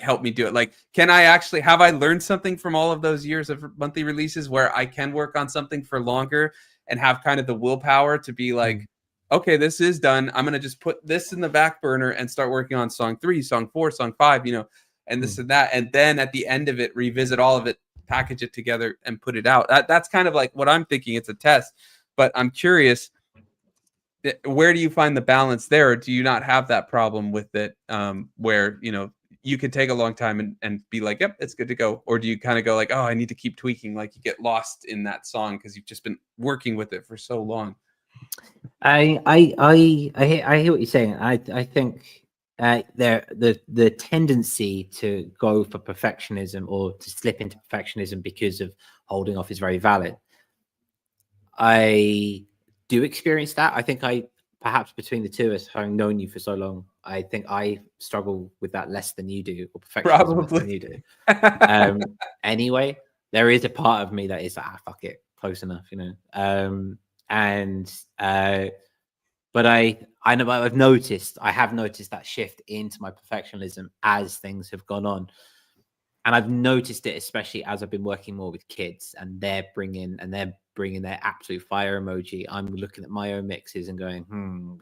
helped me do it? Like, have I learned something from all of those years of monthly releases where I can work on something for longer and have kind of the willpower to be like, okay, this is done. I'm going to just put this in the back burner and start working on song 3, song 4, song 5, and this and that. And then at the end of it, revisit all of it, package it together and put it out. That's kind of like what I'm thinking. It's a test, but I'm curious, where do you find the balance there? Or do you not have that problem with it, where you could take a long time and be like, yep, it's good to go? Or do you kind of go like, oh, I need to keep tweaking, like you get lost in that song because you've just been working with it for so long? I hear what you're saying. I think the tendency to go for perfectionism or to slip into perfectionism because of holding off is very valid. I do experience that. I think perhaps between the two of us, having known you for so long, I think I struggle with that less than you do, or perfectionism less than you do. Anyway, there is a part of me that is fuck it, close enough, but I have noticed that shift into my perfectionism as things have gone on, and I've noticed it especially as I've been working more with kids, and they're bringing their absolute fire emoji. I'm looking at my own mixes and going,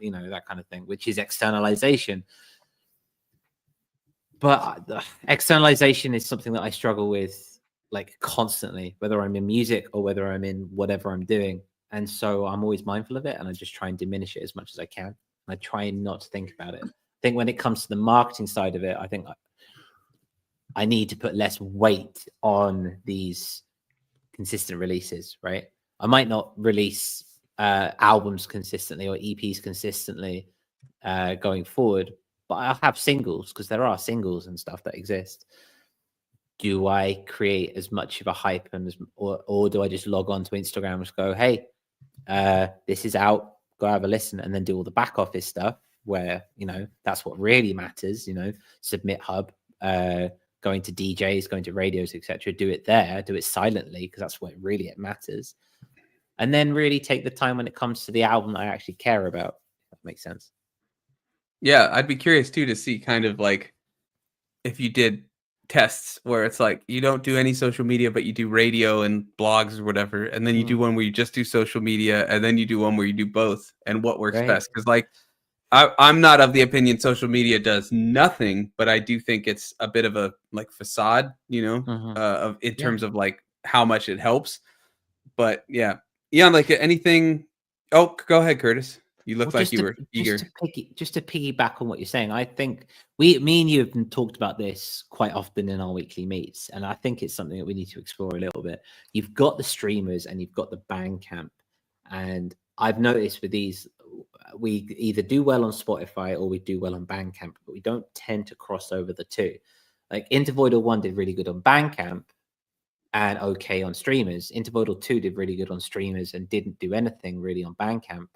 that kind of thing, which is externalization. But externalization is something that I struggle with like constantly, whether I'm in music or whether I'm in whatever I'm doing. And so I'm always mindful of it, and I just try and diminish it as much as I can. I try not to think about it. I think when it comes to the marketing side of it, I think I need to put less weight on these consistent releases, right? I might not release albums consistently or EPs consistently going forward, but I'll have singles, because there are singles and stuff that exist. Do I create as much of a hype or do I just log on to Instagram and just go, hey, This is out, go have a listen, and then do all the back office stuff where, you know, that's what really matters, you know, submit hub, going to DJs, going to radios, etc. Do it there, do it silently, because that's what really it matters. And then really take the time when it comes to the album that I actually care about. If that makes sense. Yeah, I'd be curious too to see kind of like if you did tests where it's like you don't do any social media, but you do radio and blogs or whatever, and then you do one where you just do social media, and then you do one where you do both, and what works best. Because like I'm not of the opinion social media does nothing, but I do think it's a bit of a like facade, you know, of in terms of like how much it helps. But yeah, like anything. Oh, go ahead, Curtis. You look like you were eager. Just to piggyback on what you're saying, I think me and you have talked about this quite often in our weekly meets, and I think it's something that we need to explore a little bit. You've got the streamers and you've got the Bandcamp, and I've noticed with these, we either do well on Spotify or we do well on Bandcamp, but we don't tend to cross over the two. Like Intervoidal 1 did really good on Bandcamp and okay on streamers. Intervoidal 2 did really good on streamers and didn't do anything really on Bandcamp.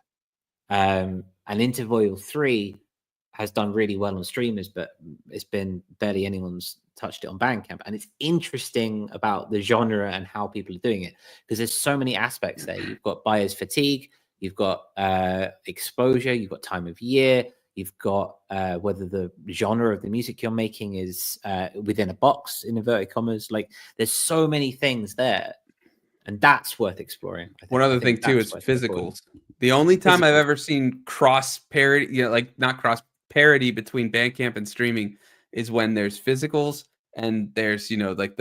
And Intervoidal 3 has done really well on streamers, but it's been barely anyone's touched it on Bandcamp. And it's interesting about the genre and how people are doing it, because there's so many aspects there. You've got buyer's fatigue, you've got exposure, you've got time of year, you've got whether the genre of the music you're making is within a box, in inverted commas. Like there's so many things there, and that's worth exploring. One other thing too is physicals. The only time I've ever seen cross parody, you know, like not cross parody between Bandcamp and streaming is when there's physicals and there's, you know, like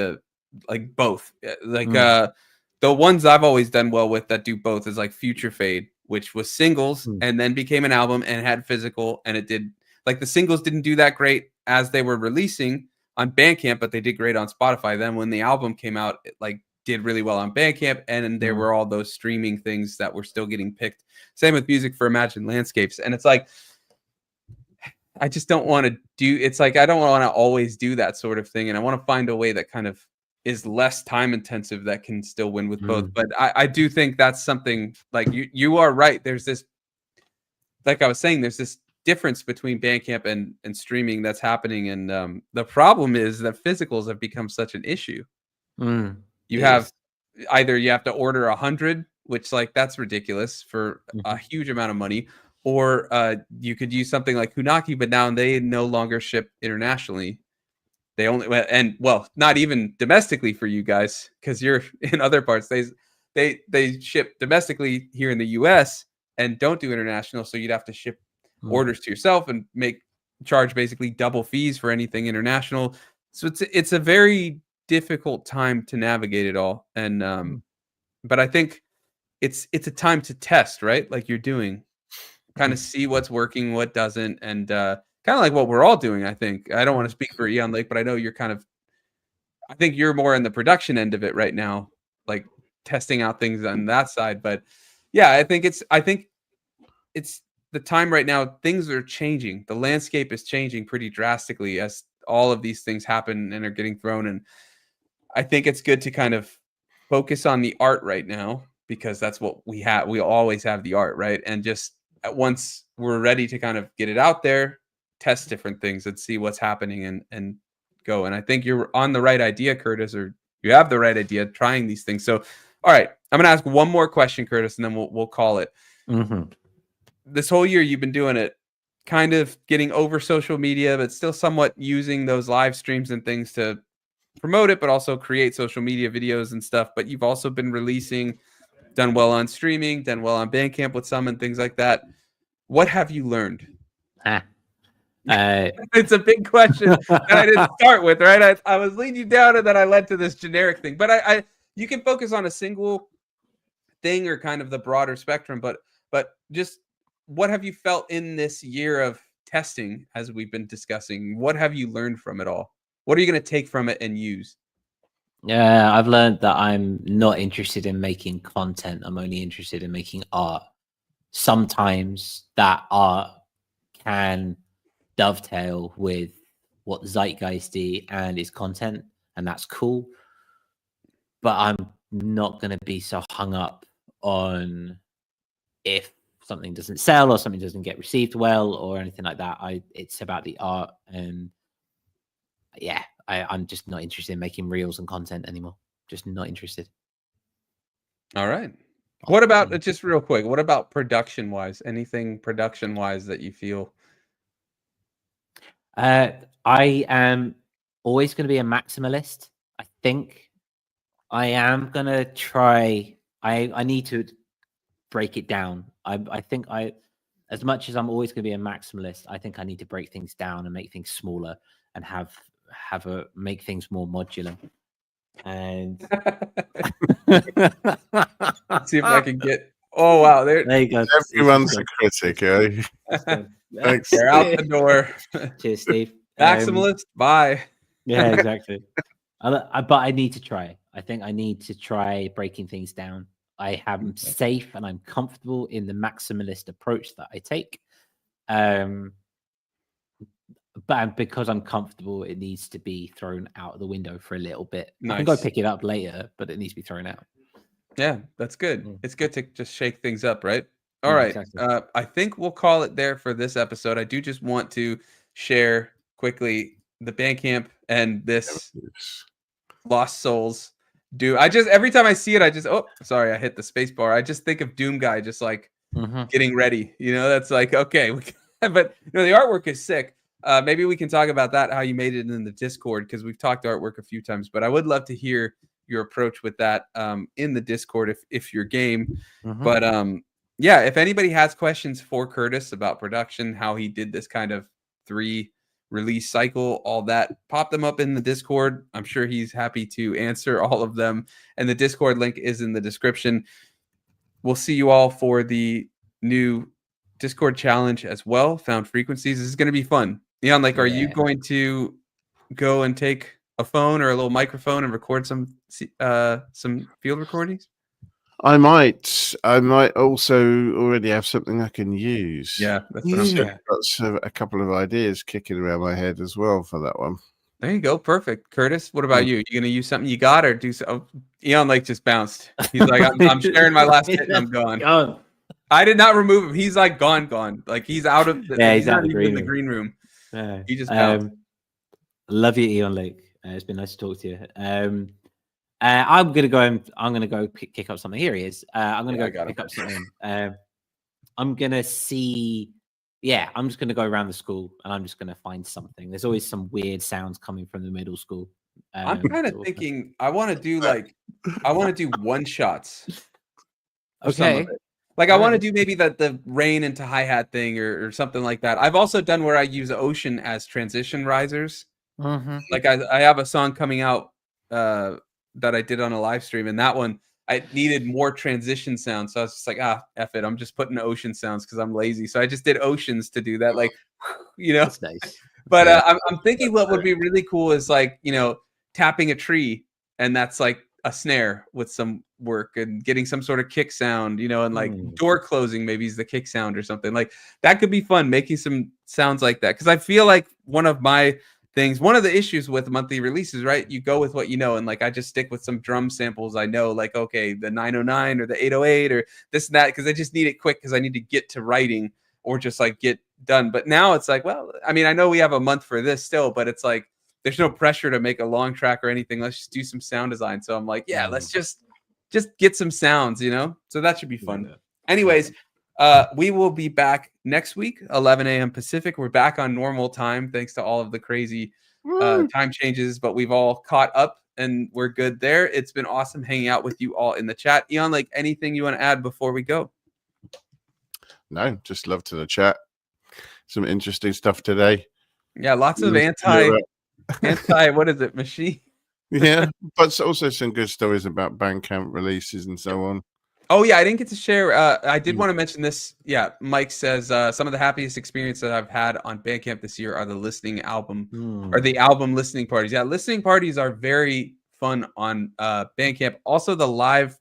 both. Like the ones I've always done well with that do both is like Future Fade, which was singles and then became an album and had physical, and it did like the singles didn't do that great as they were releasing on Bandcamp, but they did great on Spotify. Then when the album came out, it like did really well on Bandcamp, and there were all those streaming things that were still getting picked. Same with Music for Imagined Landscapes. And it's like, I just don't want to do, it's like, I don't want to always do that sort of thing. And I want to find a way that kind of is less time intensive that can still win with both. But I do think that's something like you are right. There's this, like I was saying, there's this difference between Bandcamp and streaming that's happening. And the problem is that physicals have become such an issue. You have either you have to order 100, which like that's ridiculous for a huge amount of money, or you could use something like Hunaki, but now they no longer ship internationally. They only not even domestically for you guys, because you're in other parts. They ship domestically here in the US and don't do international, so you'd have to ship orders to yourself and charge basically double fees for anything international. So it's a very difficult time to navigate it all. And but I think it's a time to test, right? Like you're doing, kind of see what's working, what doesn't, and kind of like what we're all doing. I think I don't want to speak for Eon Lake, but I know you're I think you're more in the production end of it right now, like testing out things on that side. But yeah, I think it's the time right now. Things are changing. The landscape is changing pretty drastically as all of these things happen and are getting thrown. And I think it's good to kind of focus on the art right now, because that's what we have. We always have the art, right? And just once we're ready to kind of get it out there, test different things and see what's happening and go. And I think you're on the right idea, Curtis, or you have the right idea trying these things. So, all right, I'm going to ask one more question, Curtis, and then we'll call it. This whole year you've been doing it, kind of getting over social media, but still somewhat using those live streams and things to promote it, but also create social media videos and stuff. But you've also been releasing, done well on streaming, done well on Bandcamp with some and things like that. What have you learned? It's a big question that I didn't start with, right? I was leading you down and then I led to this generic thing. But you can focus on a single thing or kind of the broader spectrum. But just what have you felt in this year of testing, as we've been discussing? What have you learned from it all? What are you going to take from it and use? Yeah, I've learned that I'm not interested in making content. I'm only interested in making art. Sometimes that art can dovetail with what zeitgeisty and is content, and that's cool. But I'm not going to be so hung up on if something doesn't sell or something doesn't get received well or anything like that. It's about the art, and yeah, I'm just not interested in making reels and content anymore. Just not interested. All right. What about just real quick? What about production wise? Anything production wise that you feel? I am always going to be a maximalist. I think I am going to try. I need to break it down. I think as much as I'm always going to be a maximalist, I think I need to break things down and make things smaller and make things more modular. And see if I can get. Oh wow, there you go. Everyone's a critic, eh? Thanks. They're out the door. Cheers, Steve. Maximalist, bye. Yeah, exactly. But I need to try. I think I need to try breaking things down. I am safe and I'm comfortable in the maximalist approach that I take. But because I'm comfortable, it needs to be thrown out of the window for a little bit. I can go pick it up later, but it needs to be thrown out. Yeah, that's good. It's good to just shake things up, right? All right. Exactly. I think we'll call it there for this episode. I do just want to share quickly the Bandcamp and this Lost Souls. Every time I see it, I hit the space bar. I just think of Doom Guy just like getting ready. That's like, okay. But the artwork is sick. Maybe we can talk about that, how you made it in the Discord, because we've talked artwork a few times, but I would love to hear your approach with that in the Discord if you're game. But yeah, if anybody has questions for Curtis about production, how he did this kind of 3 release cycle, all that, pop them up in the Discord. I'm sure he's happy to answer all of them. And the Discord link is in the description. We'll see you all for the new Discord challenge as well. Found Frequencies. This is going to be fun. Neon, are you going to go and take a phone or a little microphone and record some field recordings? I might also already have something I can use. Yeah, that's got a couple of ideas kicking around my head as well for that one. There you go. Perfect. Curtis, what about you? You going to use something you got or do so? Oh, Eon just bounced. He's like, I'm sharing my last hit and I'm gone. I did not remove him. He's like gone. Like he's out of he's not even in the green room. He just bounced. Love you, Eon Lake. It's been nice to talk to you. I'm gonna go kick up something. Here he is. I'm gonna go pick up something. I'm gonna see. Yeah, I'm just gonna go around the school and I'm just gonna find something. There's always some weird sounds coming from the middle school. I'm kind of thinking I want to do one shots. Okay. I want to do maybe the rain into hi-hat thing or something like that. I've also done where I use Ocean as transition risers. Like I have a song coming out that I did on a live stream, and that one I needed more transition sounds. So I was just like, F it. I'm just putting Ocean sounds because I'm lazy. So I just did Oceans to do that. That's nice. But I'm thinking what would be really cool is tapping a tree, and that's like a snare with some work and getting some sort of kick sound, and door closing maybe is the kick sound or something. Like that could be fun, making some sounds like that. Because I feel like one of the issues with monthly releases, right? You go with what you know, and I just stick with some drum samples I know, okay, the 909 or the 808 or this and that, because I just need it quick because I need to get to writing or just get done. But now it's like, well, I mean, I know we have a month for this still, but it's like there's no pressure to make a long track or anything. Let's just do some sound design. So I'm like, yeah, let's just get some sounds, So that should be fun. Yeah. Anyways, we will be back next week, 11 a.m. Pacific. We're back on normal time, thanks to all of the crazy time changes, but we've all caught up and we're good there. It's been awesome hanging out with you all in the chat. Eon, anything you want to add before we go? No, just love to the chat. Some interesting stuff today. Yeah, lots of anti, what is it, Maschine? Yeah, but also some good stories about Bandcamp releases and so on. Oh, yeah, I didn't get to share. I did want to mention this. Yeah, Mike says some of the happiest experiences that I've had on Bandcamp this year are the listening album or the album listening parties. Yeah, listening parties are very fun on Bandcamp. Also, the live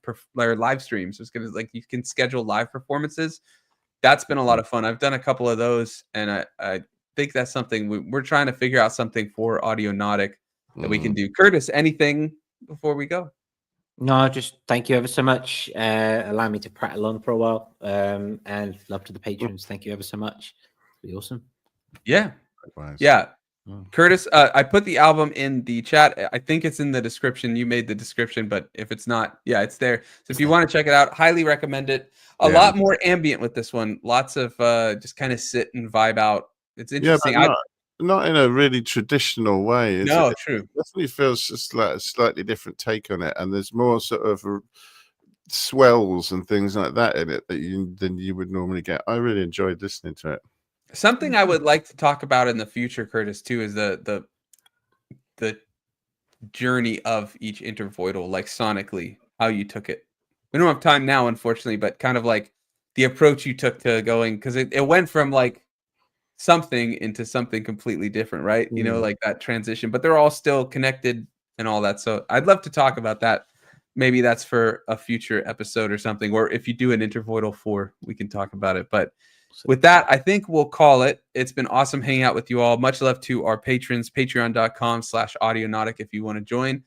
streams. It's gonna you can schedule live performances. That's been a lot of fun. I've done a couple of those, and I think that's something we're trying to figure out something for Audionautic that we can do. Curtis, anything before we go? No, just thank you ever so much. Allow me to prattle on for a while. And love to the patrons. Thank you ever so much. It'll be awesome. Yeah. Likewise. Yeah. Mm. Curtis, I put the album in the chat. I think it's in the description. You made the description, but if it's not, yeah, it's there. So if you want to check it out, highly recommend it. A lot more ambient with this one. Lots of just kind of sit and vibe out. It's interesting. Yeah, but not in a really traditional way. It true. definitely feels just like a slightly different take on it, and there's more sort of swells and things like that in it than you would normally get. I really enjoyed listening to it. Something I would like to talk about in the future, Curtis, too, is the journey of each intervoidal, like sonically, how you took it. We don't have time now, unfortunately, but kind of like the approach you took to going, because it went from like something into something completely different, right? You know, like that transition, but they're all still connected and all that. So I'd love to talk about that. Maybe that's for a future episode or something, or if you do an Intervoidal 4, we can talk about it. But with that, I think we'll call it. It's been awesome hanging out with you all. Much love to our patrons, patreon.com/Audionautic if you want to join.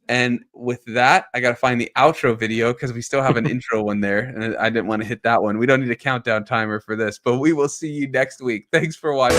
And with that, I got to find the outro video because we still have an intro one there, and I didn't want to hit that one. We don't need a countdown timer for this, but we will see you next week. Thanks for watching.